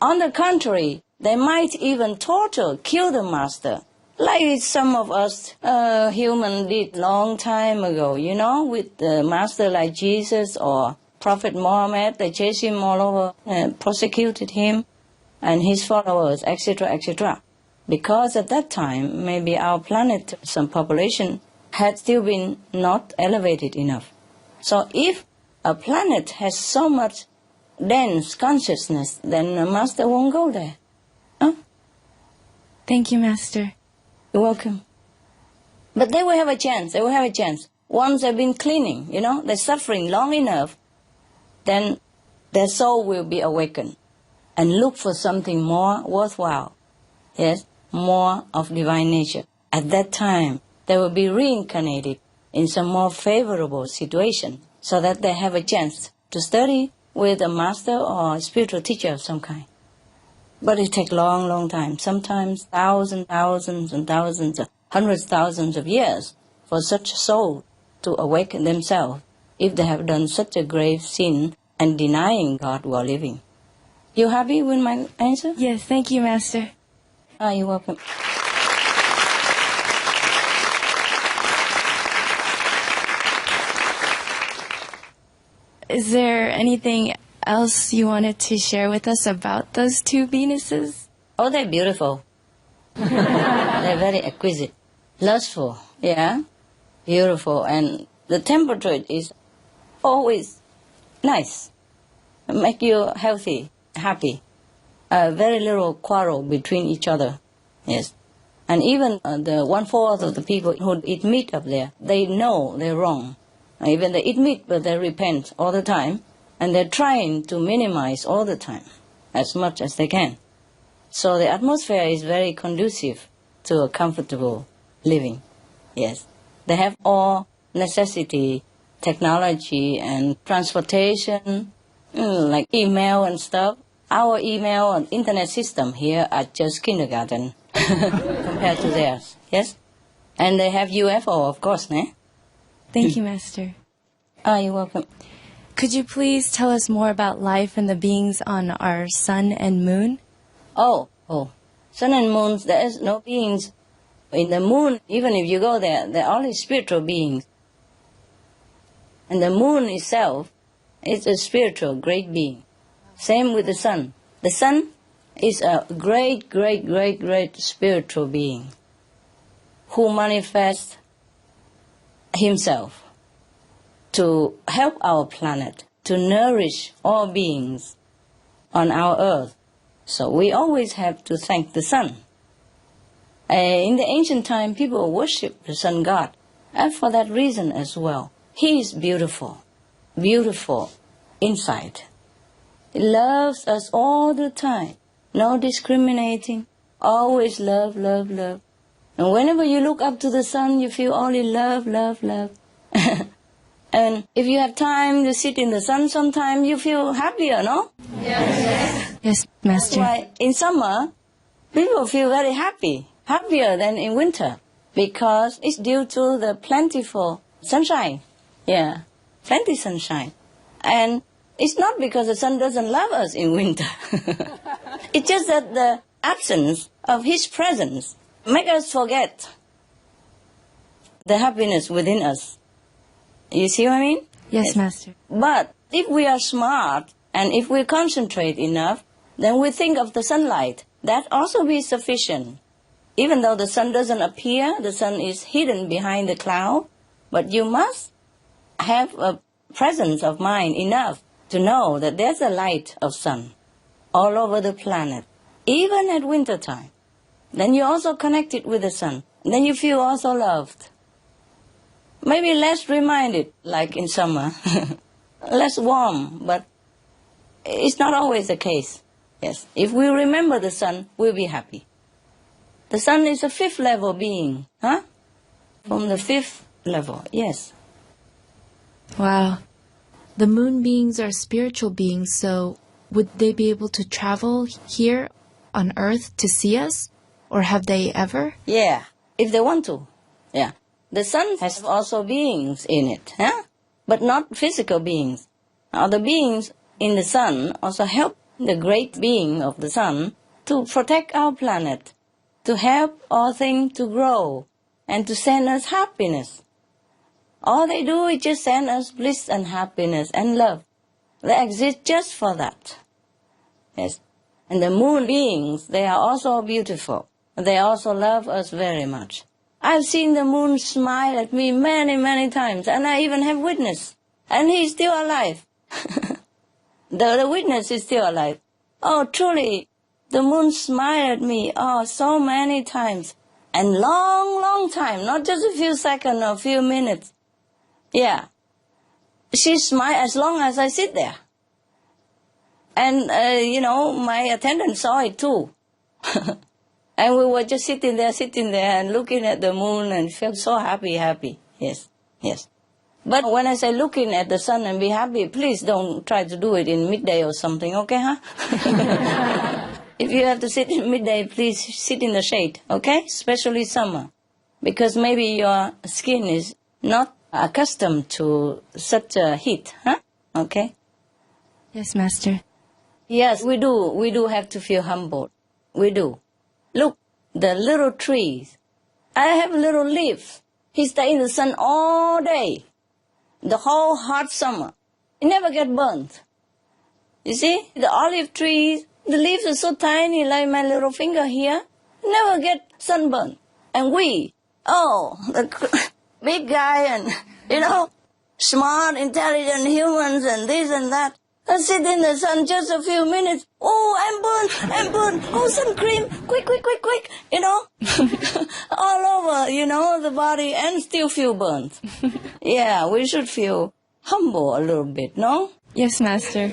On the contrary, they might even torture, kill the master, like some of us human did long time ago, with the master like Jesus or Prophet Muhammad. They chased him all over and persecuted him and his followers, etc., etc. Because at that time, maybe our planet, some population, had still been not elevated enough. So if a planet has so much dense consciousness, then the master won't go there. Huh? Thank you, Master. You're welcome. But they will have a chance. They will have a chance. Once they've been cleaning, they're suffering long enough, then their soul will be awakened and look for something more worthwhile. Yes, more of divine nature. At that time, they will be reincarnated in some more favorable situation so that they have a chance to study with a master or a spiritual teacher of some kind. But it takes long, long time, sometimes thousands, hundreds, thousands of years for such a soul to awaken themselves if they have done such a grave sin and denying God while living. You happy with my answer? Yes, thank you, Master. You're welcome. Is there anything else you wanted to share with us about those two Venuses? Oh, they're beautiful. They're very exquisite, lustful, yeah, beautiful, and the temperature is always nice, make you healthy, happy. Very little quarrel between each other, yes. And even the 1/4 of the people who eat meat up there, they know they're wrong. Even they eat meat, but they repent all the time, and they're trying to minimize all the time, as much as they can. So the atmosphere is very conducive to a comfortable living, yes. They have all necessity, technology and transportation, like email and stuff. Our email and internet system here are just kindergarten compared to theirs, yes? And they have UFO, of course, ne? Thank you, Master. You're welcome. Could you please tell us more about life and the beings on our sun and moon? Oh, sun and moon, there is no beings. In the moon, even if you go there, they're only spiritual beings. And the moon itself is a spiritual, great being. Same with the sun. The sun is a great, great, great, great spiritual being who manifests himself to help our planet, to nourish all beings on our earth. So we always have to thank the sun. In the ancient time, people worship the sun god, and for that reason as well. He is beautiful, beautiful inside. He loves us all the time, no discriminating, always love, love, love. And whenever you look up to the sun, you feel only love, love, love. And if you have time to sit in the sun sometime, you feel happier, no? Yes. Yes, Master. That's why in summer, people feel very happy, happier than in winter, because it's due to the plentiful sunshine. Yeah, plenty sunshine. And it's not because the sun doesn't love us in winter. It's just that the absence of his presence makes us forget the happiness within us. You see what I mean? Yes, Master. But if we are smart and if we concentrate enough, then we think of the sunlight. That also be sufficient. Even though the sun doesn't appear, the sun is hidden behind the cloud, but you must have a presence of mind enough to know that there's a light of sun all over the planet, even at winter time. Then you also connect it with the sun. Then you feel also loved. Maybe less reminded, like in summer, less warm, but it's not always the case. Yes, if we remember the sun, we'll be happy. The sun is a 5th level being, huh? From the 5th level, yes. Wow. The moon beings are spiritual beings, so would they be able to travel here on Earth to see us? Or have they ever? Yeah, if they want to, yeah. The sun has also beings in it, huh? But not physical beings. The beings in the sun also help the great being of the sun to protect our planet, to help all things to grow, and to send us happiness. All they do is just send us bliss and happiness and love. They exist just for that. Yes. And the moon beings, they are also beautiful. They also love us very much. I've seen the moon smile at me many, many times, and I even have witness. And he's still alive. The witness is still alive. Oh, truly, the moon smiled at me, so many times. And long, long time, not just a few seconds or a few minutes. Yeah. She smiled as long as I sit there. And, my attendant saw it too. And we were just sitting there and looking at the moon and felt so happy. Yes, yes. But when I say looking at the sun and be happy, please don't try to do it in midday or something, okay, huh? If you have to sit in midday, please sit in the shade, okay? Especially summer. Because maybe your skin is not accustomed to such a heat, huh? Okay? Yes, Master. Yes, we do. We do have to feel humbled. We do. Look, the little trees. I have little leaves. He stay in the sun all day. The whole hot summer. It never get burnt. You see, the olive trees, the leaves are so tiny like my little finger here. Never get sunburned. And we, the big guy and, smart, intelligent humans and this and that. I sit in the sun just a few minutes. Oh, I'm burned. Oh, sun cream. Quick. All over, the body and still feel burnt. Yeah, we should feel humble a little bit, no? Yes, Master.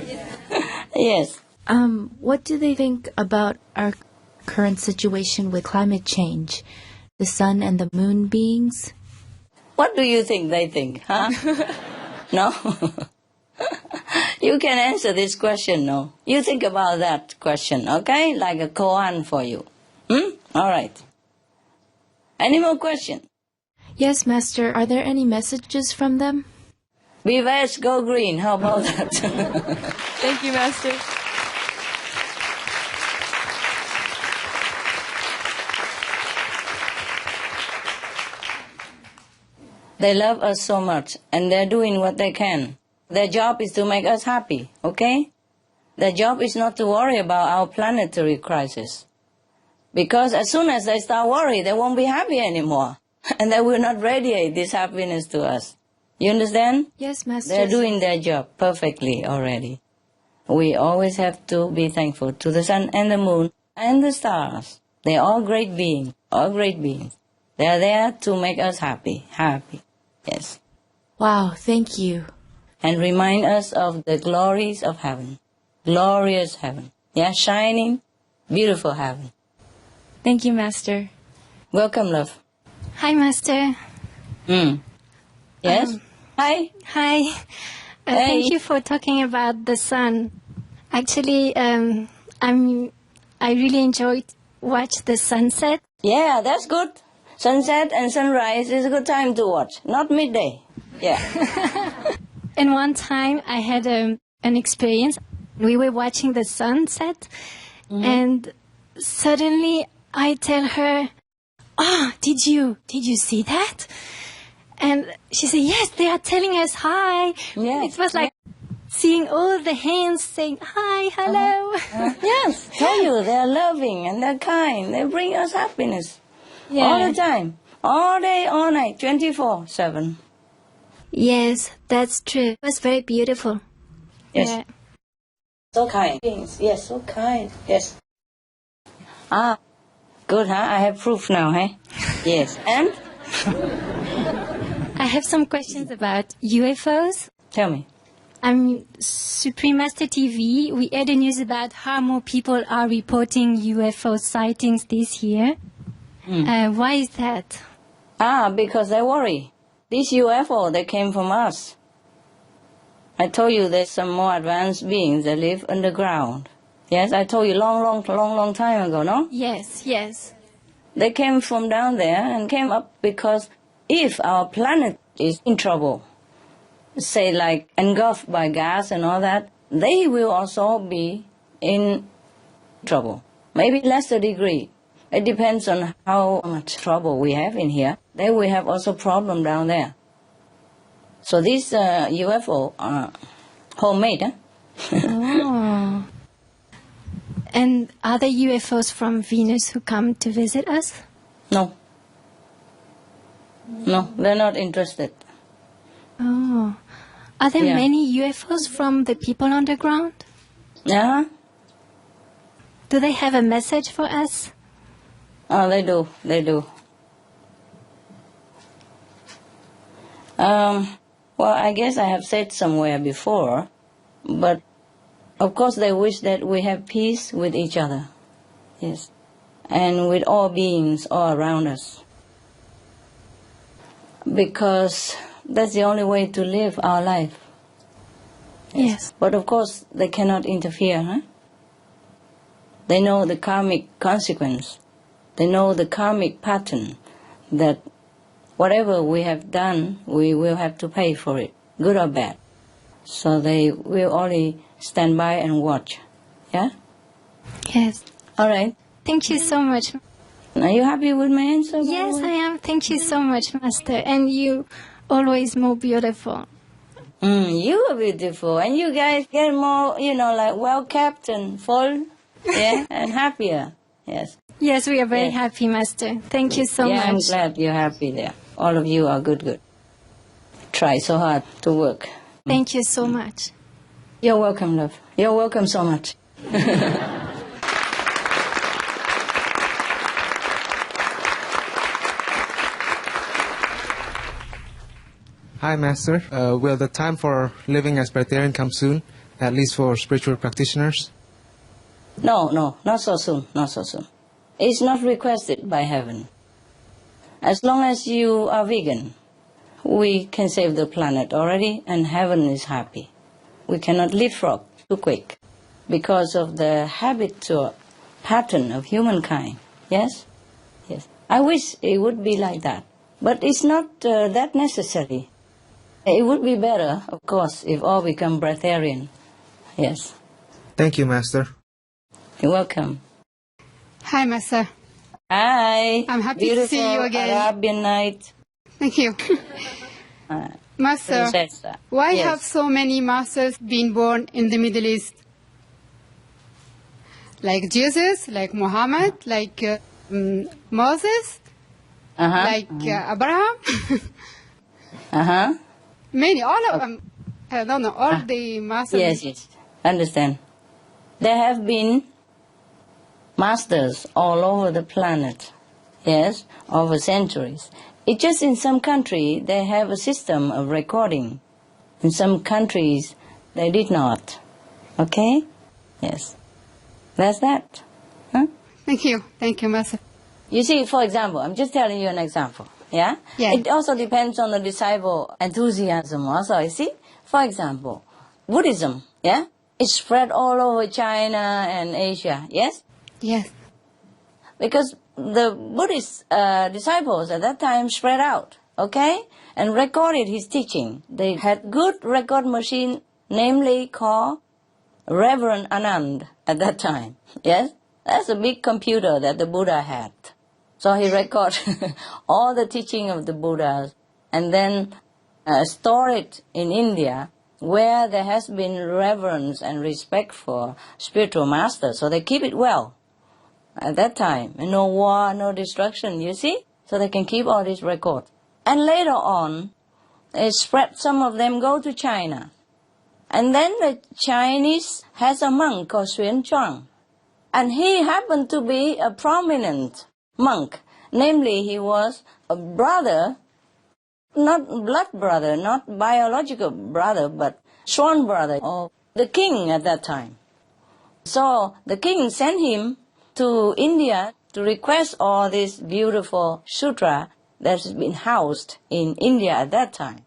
Yes. What do they think about our current situation with climate change? The sun and the moon beings? What do you think they think, huh? No? You can answer this question, no? You think about that question, okay? Like a koan for you. All right. Any more questions? Yes, Master. Are there any messages from them? Be west, go green. How about that? Thank you, Master. They love us so much, and they're doing what they can. Their job is to make us happy, okay? Their job is not to worry about our planetary crisis. Because as soon as they start worrying, they won't be happy anymore. And they will not radiate this happiness to us. You understand? Yes, Master. They're doing their job perfectly already. We always have to be thankful to the sun and the moon and the stars. They're all great beings, They're there to make us happy. Yes. Wow, thank you. And remind us of the glories of heaven. Glorious heaven. Yeah, shining, beautiful heaven. Thank you, Master. Welcome, love. Hi, Master. Yes? Hi. Hi. Thank you for talking about the sun. Actually, I really enjoyed watch the sunset. Yeah, that's good. Sunset and sunrise is a good time to watch, not midday. Yeah. And one time I had an experience. We were watching the sunset, and suddenly I tell her, did you see that? And she said, yes, they are telling us hi. Yes. It was like seeing all the hands saying hi, hello. Yes, tell you, they're loving and they're kind. They bring us happiness. Yeah. All the time. All day, all night, 24/7. Yes, that's true. It was very beautiful. Yes. Yeah. So kind. Yes, so kind. Yes. Good, huh? I have proof now, huh? Yes. And? I have some questions about UFOs. Tell me. Supreme Master TV, we had the news about how more people are reporting UFO sightings this year. Why is that? Because they worry. These UFO, they came from us. I told you there's some more advanced beings that live underground. Yes, I told you long time ago, no? Yes. They came from down there and came up because if our planet is in trouble, say like engulfed by gas and all that, they will also be in trouble. Maybe lesser degree. It depends on how much trouble we have in here. They will have also problem down there. So these UFO are homemade, huh? Oh. And are there UFOs from Venus who come to visit us? No. No, they're not interested. Oh. Are there Yeah. many UFOs from the people on the ground? Yeah. Do they have a message for us? Oh, they do. Well, I guess I have said somewhere before, but of course they wish that we have peace with each other. Yes. and with all beings all around us. Because that's the only way to live our life. Yes. But of course, they cannot interfere, huh? They know the karmic consequence. They know the karmic pattern that whatever we have done, we will have to pay for it, good or bad. So they will only stand by and watch. Yeah? Yes. All right. Thank you so much. Are you happy with my answer? Yes, I am. Thank you so much, Master. And you always more beautiful. You are beautiful. And you guys get more, like well-kept and full, yeah, and happier. Yes. Yes, we are very happy, Master. Thank you so much. Yeah, I'm glad you're happy there. All of you are good. Try so hard to work. Thank you so much. You're welcome, love. You're welcome so much. Hi, Master. Will the time for living as Breatharian come soon, at least for spiritual practitioners? No, not so soon, not so soon. It's not requested by heaven. As long as you are vegan, we can save the planet already, and heaven is happy. We cannot leapfrog too quick because of the habit or pattern of humankind. Yes? Yes. I wish it would be like that. But it's not that necessary. It would be better, of course, if all become breatharian. Yes. Thank you, Master. You're welcome. Hi, Master. Hi. I'm happy Beautiful to see you again. Arabian night. Thank you. Master, Princessa. why Yes. have so many masters been born in the Middle East? Like Jesus, like Muhammad, like Moses, like Abraham? Many, all of them. I don't know, all the masters. Yes. Understand. There have been masters all over the planet, yes, over centuries. It's just in some countries they have a system of recording. In some countries they did not. Okay? Yes. That's that. Huh? Thank you, Master. You see, for example, I'm just telling you an example. Yeah? Yeah. It also depends on the disciple enthusiasm also, you see? For example, Buddhism, yeah? It spread all over China and Asia, yes? Yes. Because the Buddhist disciples at that time spread out, okay? And recorded his teaching. They had good record machine, namely called Reverend Anand at that time, yes? That's a big computer that the Buddha had. So he recorded all the teaching of the Buddhas and then store it in India where there has been reverence and respect for spiritual masters. So they keep it well at that time. No war, no destruction, you see? So they can keep all these records. And later on, they spread, some of them go to China. And then the Chinese has a monk called Xuan Zhuang. And he happened to be a prominent monk. Namely, he was a brother, not blood brother, not biological brother, but sworn brother of the king at that time. So the king sent him to India to request all this beautiful sutra that has been housed in India at that time.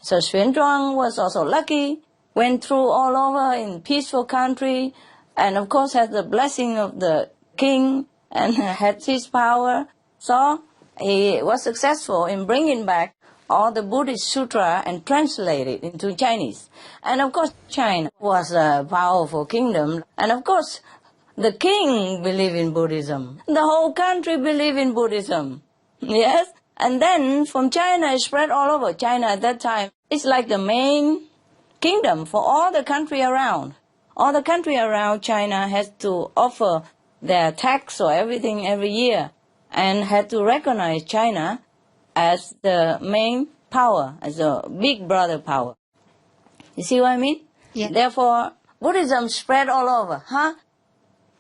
So Xuan Zhuang was also lucky, went through all over in peaceful country, and of course had the blessing of the king and had his power. So he was successful in bringing back all the Buddhist sutra and translate it into Chinese. And of course China was a powerful kingdom. And of course the king believed in Buddhism. The whole country believed in Buddhism. Yes? And then from China it spread all over. China at that time, it's like the main kingdom for all the country around. All the country around China has to offer their tax or everything every year and had to recognize China as the main power, as a big brother power. You see what I mean? Yeah. Therefore, Buddhism spread all over.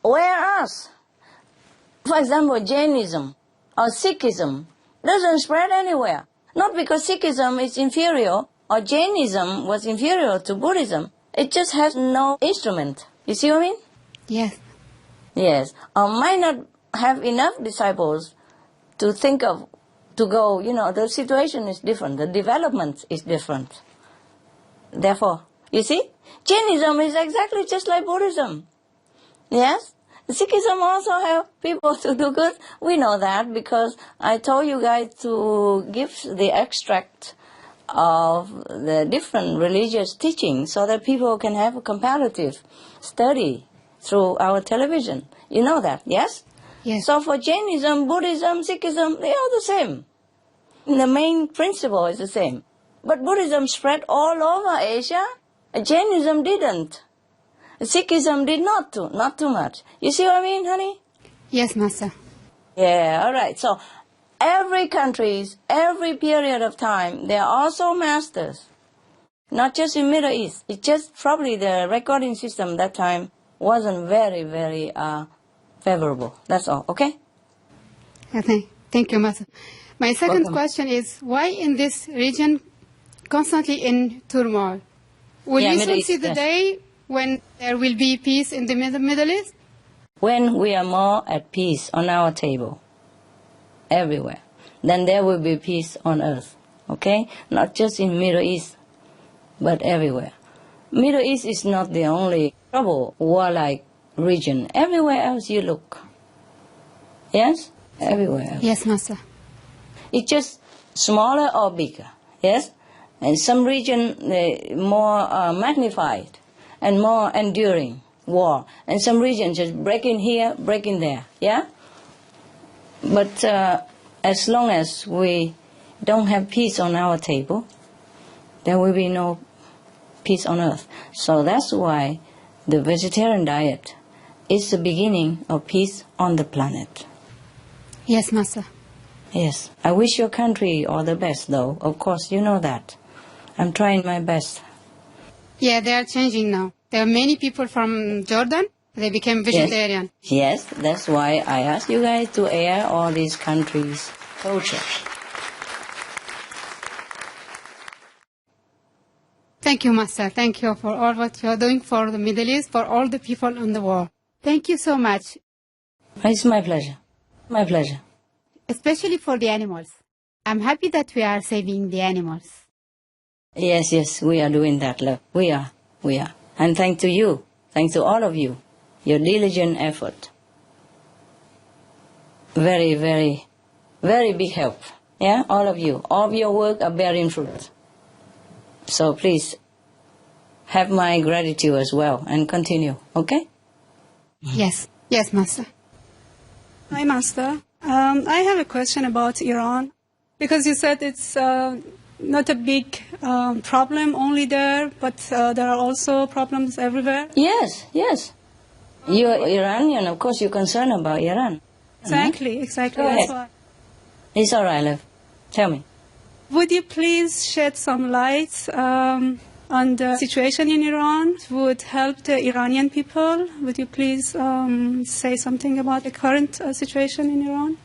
Whereas, for example, Jainism or Sikhism doesn't spread anywhere. Not because Sikhism is inferior or Jainism was inferior to Buddhism. It just has no instrument. You see what I mean? Yes. Yes. Or might not have enough disciples to think of, to go, the situation is different, the development is different. Therefore, you see, Jainism is exactly just like Buddhism. Yes? Sikhism also help people to do good. We know that because I told you guys to give the extract of the different religious teachings so that people can have a comparative study through our television. You know that, yes? Yes. So for Jainism, Buddhism, Sikhism, they are the same. The main principle is the same. But Buddhism spread all over Asia. Jainism didn't. Sikhism did not too much. You see what I mean, honey? Yes, Master. Yeah, all right. So every country, every period of time, there are also masters. Not just in Middle East. It's just probably the recording system that time wasn't very, very favorable. That's all, okay? Okay. Thank you, Master. My second Welcome. question is, why in this region constantly in turmoil? Will Yeah, we Middle soon East, see the yes. day when there will be peace in the Middle East? When we are more at peace on our table, everywhere, then there will be peace on earth, okay? Not just in Middle East, but everywhere. Middle East is not the only trouble, warlike region. Everywhere else you look. Yes? Everywhere else. Yes, Master. It's just smaller or bigger, yes? And some region more magnified and more enduring war. And some regions just breaking here, breaking there, yeah? But as long as we don't have peace on our table, there will be no peace on earth. So that's why the vegetarian diet is the beginning of peace on the planet. Yes, Master. Yes. I wish your country all the best, though. Of course, you know that. I'm trying my best. Yeah, they are changing now. There are many people from Jordan. They became vegetarian. Yes, that's why I asked you guys to air all these countries' culture. Thank you, Master. Thank you for all what you are doing for the Middle East, for all the people in the world. Thank you so much. It's my pleasure. My pleasure. Especially for the animals. I'm happy that we are saving the animals. Yes, we are doing that, love. We are. And thanks to you, thanks to all of you, your diligent effort. Very, very, very big help. Yeah, all of you. All of your work are bearing fruit. So please, have my gratitude as well and continue, okay? Yes, Master. Hi, Master. I have a question about Iran, because you said it's not a big problem only there, but there are also problems everywhere. Yes. You're Iranian, of course you're concerned about Iran. Exactly. Go That's ahead. why. It's all right, love. Tell me. Would you please shed some light on the situation in Iran? Would help the Iranian people? Would you please say something about the current situation in Iran?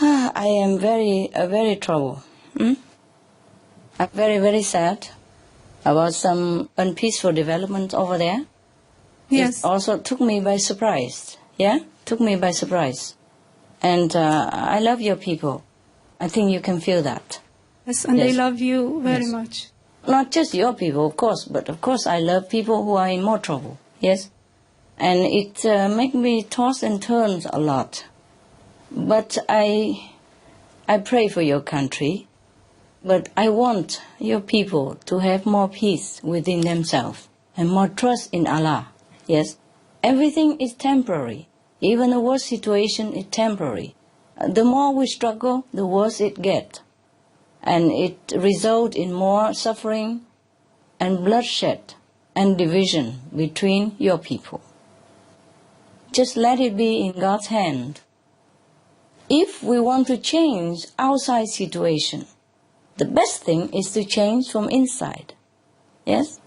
I am very troubled. I'm very, very sad about some unpeaceful development over there. Yes. It also took me by surprise. Yeah? Took me by surprise. And I love your people. I think you can feel that. Yes, and they Yes. love you very Yes. much. Not just your people, of course, but of course I love people who are in more trouble. Yes? And it makes me toss and turn a lot. But I pray for your country. But I want your people to have more peace within themselves and more trust in Allah. Yes? Everything is temporary. Even the worst situation is temporary. The more we struggle, the worse it gets. And it results in more suffering and bloodshed and division between your people. Just let it be in God's hand. If we want to change outside situation, the best thing is to change from inside. Yes?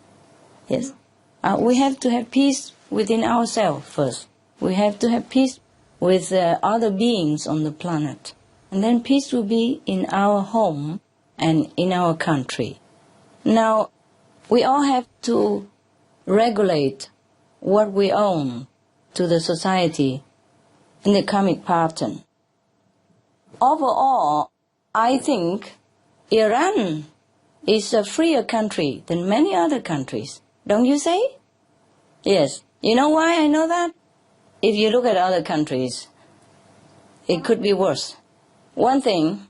Yes. We have to have peace within ourselves first. We have to have peace with other beings on the planet. And then peace will be in our home and in our country. Now, we all have to regulate what we own to the society in the karmic pattern. Overall, I think Iran is a freer country than many other countries. Don't you say? Yes. You know why I know that? If you look at other countries, it could be worse. One thing,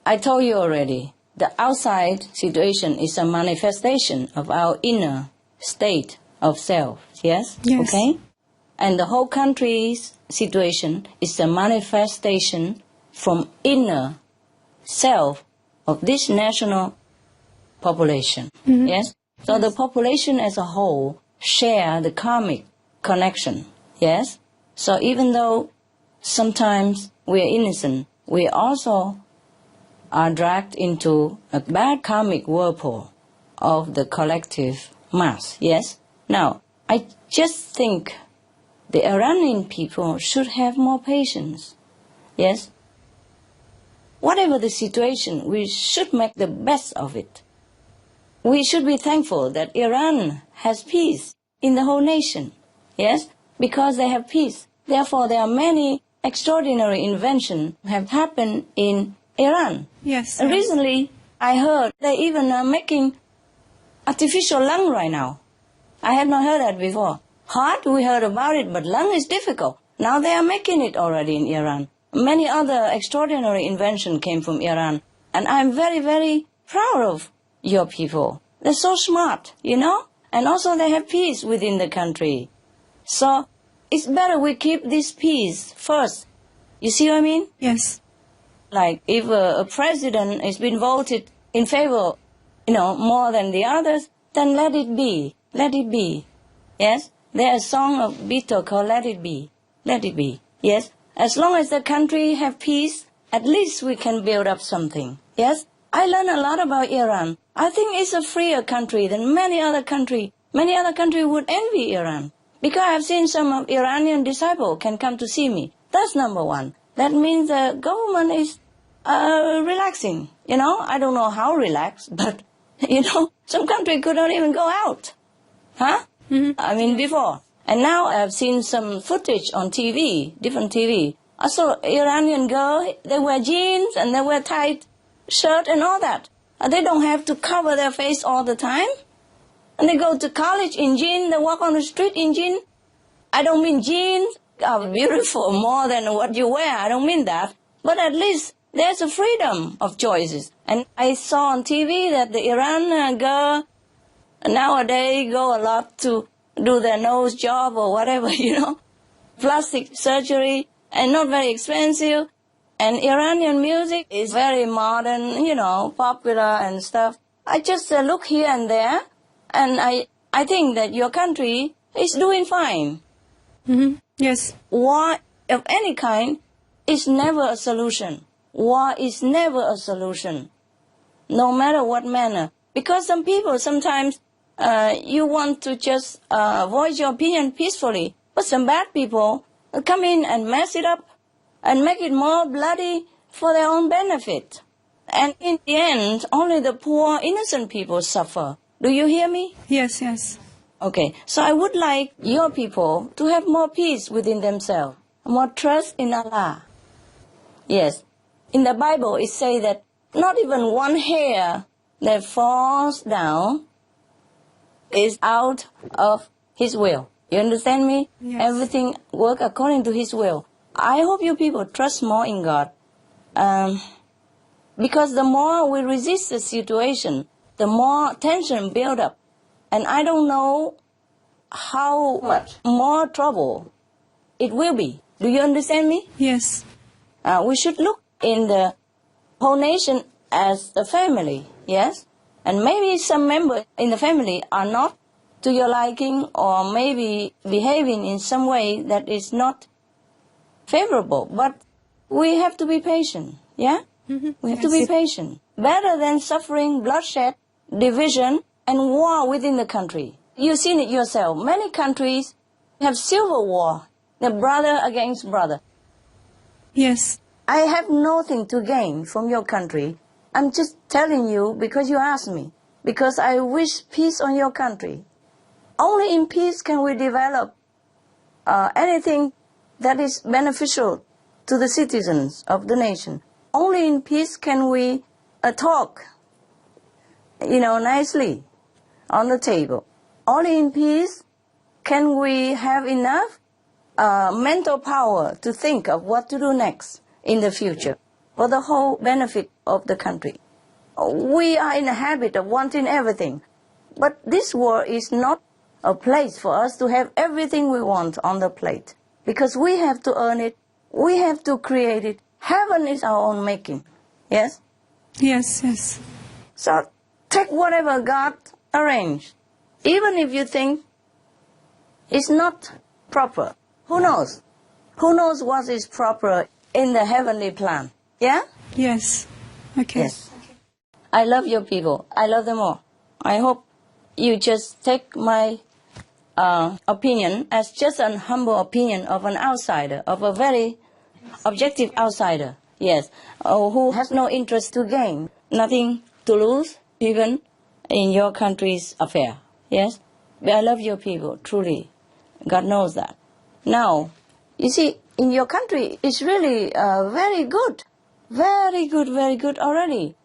I told you already, the outside situation is a manifestation of our inner state of self. Yes? Yes. Okay? And the whole country's situation is a manifestation from inner self of this national population. Mhm. Yes? So the population as a whole share the karmic connection. Yes? So even though sometimes we are innocent, we also are dragged into a bad karmic whirlpool of the collective mass. Yes? Now, I just think the Iranian people should have more patience. Yes? Whatever the situation, we should make the best of it. We should be thankful that Iran has peace in the whole nation. Yes? Because they have peace. Therefore, there are many extraordinary inventions have happened in Iran. Yes. Recently, I heard they even are making artificial lung right now. I have not heard that before. Heart, we heard about it, but lung is difficult. Now they are making it already in Iran. Many other extraordinary inventions came from Iran. And I'm very, very proud of your people. They're so smart, you know? And also they have peace within the country. So it's better we keep this peace first. You see what I mean? Yes. Like if a president has been voted in favor, more than the others, then let it be. Let it be. Yes? There's a song of Beatles called Let It Be. Let it be. Yes? As long as the country have peace, at least we can build up something. Yes? I learned a lot about Iran. I think it's a freer country than many other countries. Many other countries would envy Iran. Because I've seen some of Iranian disciples can come to see me. That's number one. That means the government is relaxing. I don't know how relaxed, but, some country could not even go out. Huh? Mm-hmm. I mean, before. And now I've seen some footage on TV, different TV. I saw Iranian girl, they wear jeans and they wear tight shirt and all that. They don't have to cover their face all the time. And they go to college in jeans, they walk on the street in jeans. I don't mean jeans are beautiful more than what you wear. I don't mean that. But at least there's a freedom of choices. And I saw on TV that the Iran girl nowadays go a lot to do their nose job or whatever, plastic surgery, and not very expensive. And Iranian music is very modern, popular and stuff. I just look here and there, and I think that your country is doing fine. Mm-hmm. Yes. War of any kind is never a solution. War is never a solution, no matter what manner. Because some people sometimes you want to just voice your opinion peacefully, but some bad people come in and mess it up and make it more bloody for their own benefit. And in the end, only the poor, innocent people suffer. Do you hear me? Yes, yes. Okay, so I would like your people to have more peace within themselves, more trust in Allah. Yes, in the Bible it says that not even one hair that falls down is out of His will. You understand me? Yes. Everything works according to His will. I hope you people trust more in God. Because the more we resist the situation, the more tension build up. And I don't know how much more trouble it will be. Do you understand me? Yes. We should look in the whole nation as a family, yes? And maybe some members in the family are not to your liking or maybe behaving in some way that is not favorable. But we have to be patient, yeah? Mm-hmm. We have to be patient. Better than suffering, bloodshed, division, and war within the country. You've seen it yourself. Many countries have civil war. The brother against brother. Yes. I have nothing to gain from your country. I'm just telling you because you asked me. Because I wish peace on your country. Only in peace can we develop anything that is beneficial to the citizens of the nation. Only in peace can we talk, nicely on the table. Only in peace can we have enough mental power to think of what to do next in the future for the whole benefit of the country. We are in the habit of wanting everything, but this world is not a place for us to have everything we want on the plate, because we have to earn it, we have to create it. Heaven is our own making. Yes? Yes, yes. So take whatever God arranged, even if you think it's not proper. Who knows? Who knows what is proper in the heavenly plan? Yeah? Yes. Okay. Yes. I love your people. I love them all. I hope you just take my opinion as just an humble opinion of an outsider, of a very objective outsider, yes, who has no interest to gain, nothing to lose, even in your country's affair, yes? But I love your people, truly. God knows that. Now, you see, in your country, it's really very good. Very good, very good already.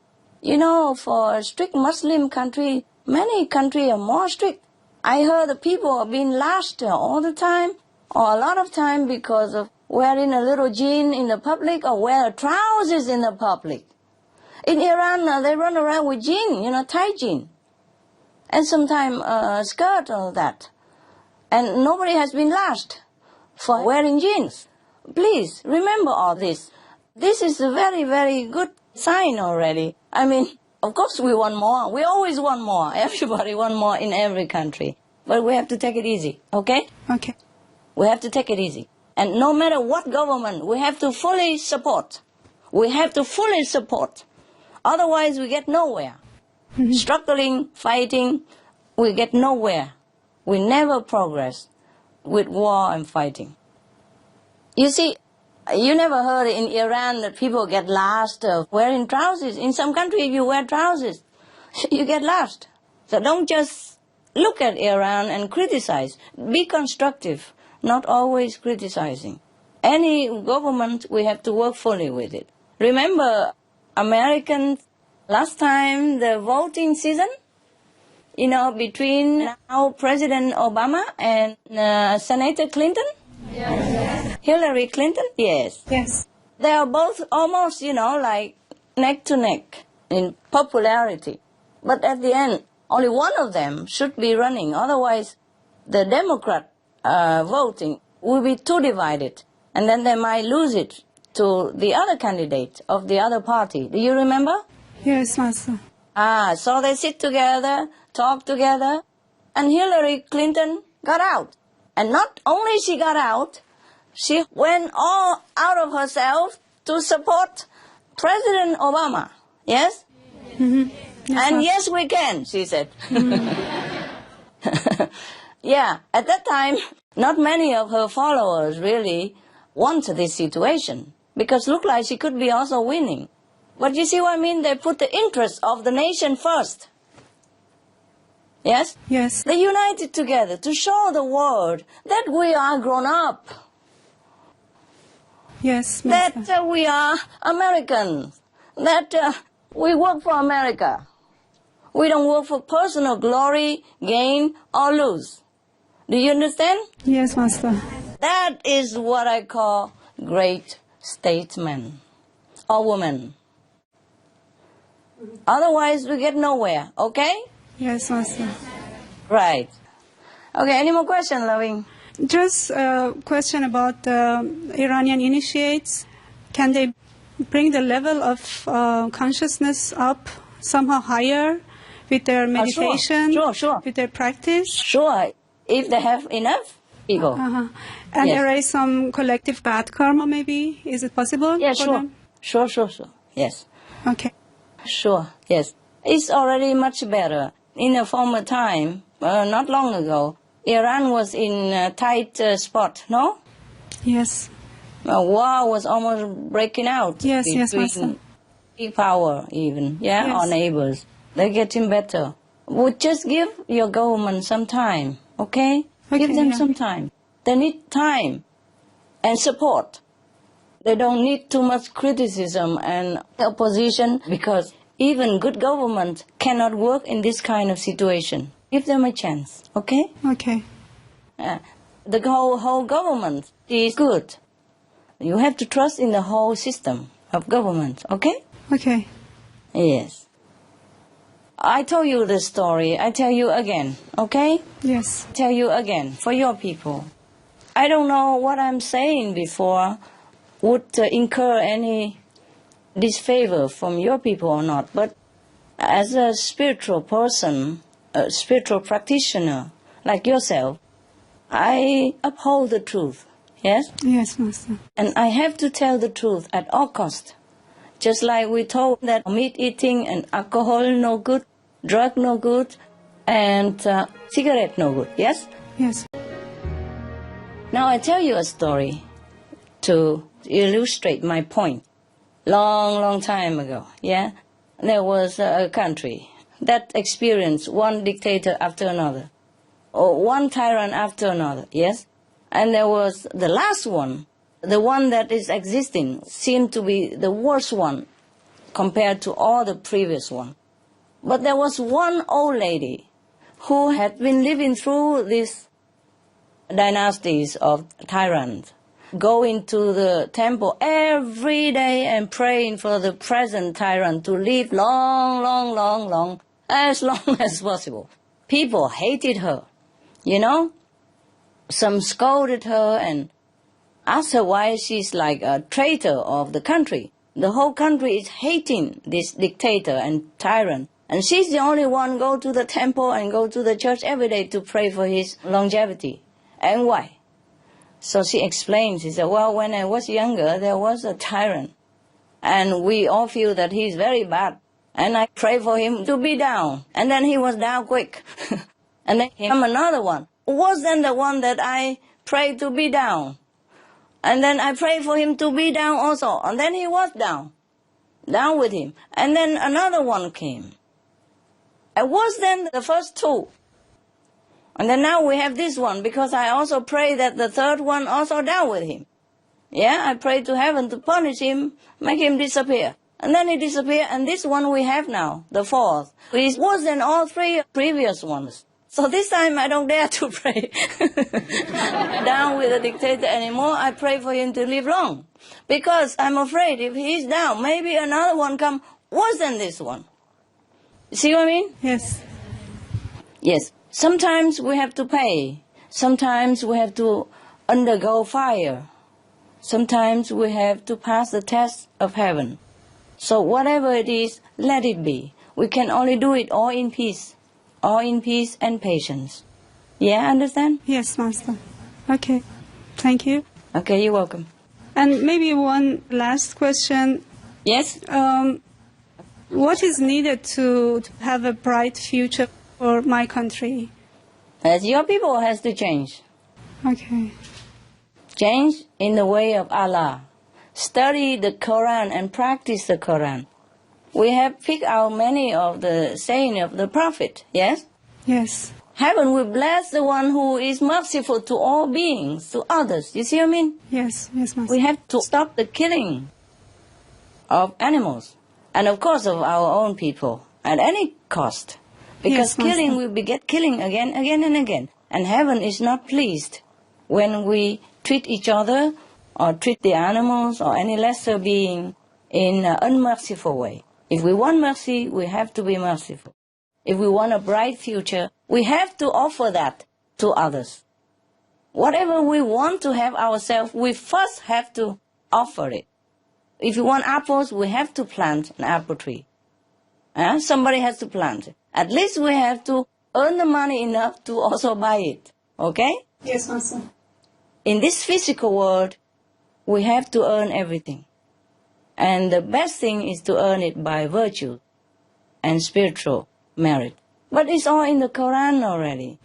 For a strict Muslim country, many countries are more strict. I heard the people are being lashed all the time, or a lot of time, because of wearing a little jean in the public or wear trousers in the public. In Iran, they run around with jean, tight jean. And sometimes a skirt or that. And nobody has been lashed for wearing jeans. Please, remember all this. This is a very, very good sign already. I mean, of course we want more. We always want more. Everybody want more in every country. But we have to take it easy, okay? Okay. We have to take it easy. And no matter what government, we have to fully support. We have to fully support. Otherwise, we get nowhere. Struggling, fighting, we get nowhere. We never progress with war and fighting. You see, you never heard in Iran that people get lashed wearing trousers. In some countries, if you wear trousers, you get lashed. So don't just look at Iran and criticize. Be constructive, not always criticizing. Any government, we have to work fully with it. Remember, Americans, last time, the voting season, between now President Obama and Senator Clinton? Yes. Hillary Clinton? Yes. Yes. They are both almost, like neck to neck in popularity. But at the end, only one of them should be running. Otherwise, the Democrat voting will be too divided. And then they might lose it to the other candidate of the other party. Do you remember? Yes, Master. So they sit together, talk together, and Hillary Clinton got out. And not only she got out, she went all out of herself to support President Obama. Yes? Mm-hmm. Yes, and yes, we can, she said. Yeah, at that time, not many of her followers really want this situation, because it looked like she could be also winning. But you see what I mean? They put the interest of the nation first. Yes? Yes. They united together to show the world that we are grown up. Yes, Master. That we are Americans. That we work for America. We don't work for personal glory, gain, or lose. Do you understand? Yes, Master. That is what I call great statesman or woman. Otherwise, we get nowhere, okay? Yes, Master. Right. Okay, any more questions, Loving? Just a question about Iranian initiates. Can they bring the level of consciousness up somehow higher with their meditation? Sure. With their practice? Sure, if they have enough people. And yes. erase some collective bad karma, maybe? Is it possible? Yeah, for sure. them? Sure. Yes. Okay. Sure, yes. It's already much better. In a former time, not long ago, Iran was in a tight spot, no? Yes. A war was almost breaking out. Yes, between big power even, Yes. our neighbors. They're getting better. Would just give your government some time, okay? Give them some time. They need time and support. They don't need too much criticism and opposition, because even good government cannot work in this kind of situation. Give them a chance, okay? Okay. The whole government is good. You have to trust in the whole system of government, okay? Okay. Yes. I told you the story. I tell you again, okay? Yes. Tell you again, for your people. I don't know what I'm saying before would incur any disfavor from your people or not, but as a spiritual person, a spiritual practitioner like yourself, I uphold the truth, yes? Yes, Master. And I have to tell the truth at all cost. Just like we told that meat eating and alcohol no good, drug no good, and cigarette no good, yes? Yes. Now I tell you a story to illustrate my point. Long time ago, yeah? There was a country that experienced one dictator after another, or one tyrant after another, yes? And there was the last one, the one that is existing, seemed to be the worst one compared to all the previous one. But there was one old lady who had been living through these dynasties of tyrants, going to the temple every day and praying for the present tyrant to live long, as long as possible. People hated her, you know? Some scolded her and asked her why she's like a traitor of the country. The whole country is hating this dictator and tyrant. And she's the only one go to the temple and go to the church every day to pray for his longevity. And why? So she explains, she said, well, when I was younger, there was a tyrant. And we all feel that he's very bad. And I pray for him to be down. And then he was down quick. And then came another one. Was then the one that I prayed to be down. And then I prayed for him to be down also. And then he was down with him. And then another one came. I was then the first two. And then now we have this one, because I also pray that the third one also down with him. Yeah, I pray to heaven to punish him, make him disappear. And then he disappeared, and this one we have now, the fourth. He was than all three previous ones. So this time I don't dare to pray down with the dictator anymore. I pray for him to live long. Because I'm afraid if he's down, maybe another one come worse than this one. See what I mean? Yes. Yes. Sometimes we have to pay. Sometimes we have to undergo fire. Sometimes we have to pass the test of heaven. So whatever it is, let it be. We can only do it all in peace. All in peace and patience. Yeah, understand? Yes, Master. Okay. Thank you. Okay, you're welcome. And maybe one last question. Yes? What is needed to have a bright future for my country? As your people has to change. Okay. Change in the way of Allah. Study the Quran and practice the Quran. We have picked out many of the saying of the Prophet, yes? Yes. Heaven will bless the one who is merciful to all beings, to others. You see what I mean? Yes, Master. We have to stop the killing of animals. And of course of our own people, at any cost. Because killing will beget killing again and again. And heaven is not pleased when we treat each other or treat the animals or any lesser being in an unmerciful way. If we want mercy, we have to be merciful. If we want a bright future, we have to offer that to others. Whatever we want to have ourselves, we first have to offer it. If you want apples, we have to plant an apple tree. Somebody has to plant it. At least we have to earn the money enough to also buy it. Okay? Yes, Master. In this physical world, we have to earn everything. And the best thing is to earn it by virtue and spiritual merit. But it's all in the Quran already.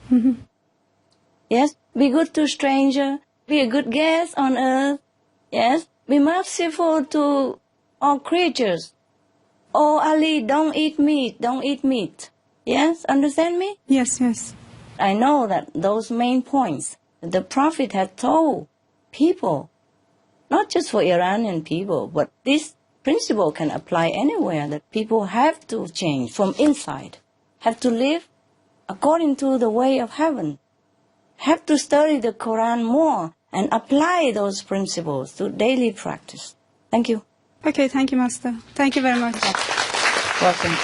Yes? Be good to stranger. Be a good guest on earth. Yes? Be merciful to all creatures. Oh, Ali, don't eat meat. Don't eat meat. Yes? Understand me? Yes, yes. I know that those main points, the Prophet had told people not just for Iranian people, but this principle can apply anywhere, that people have to change from inside, have to live according to the way of heaven, have to study the Quran more and apply those principles to daily practice. Thank you. Okay, thank you, Master. Thank you very much. Welcome.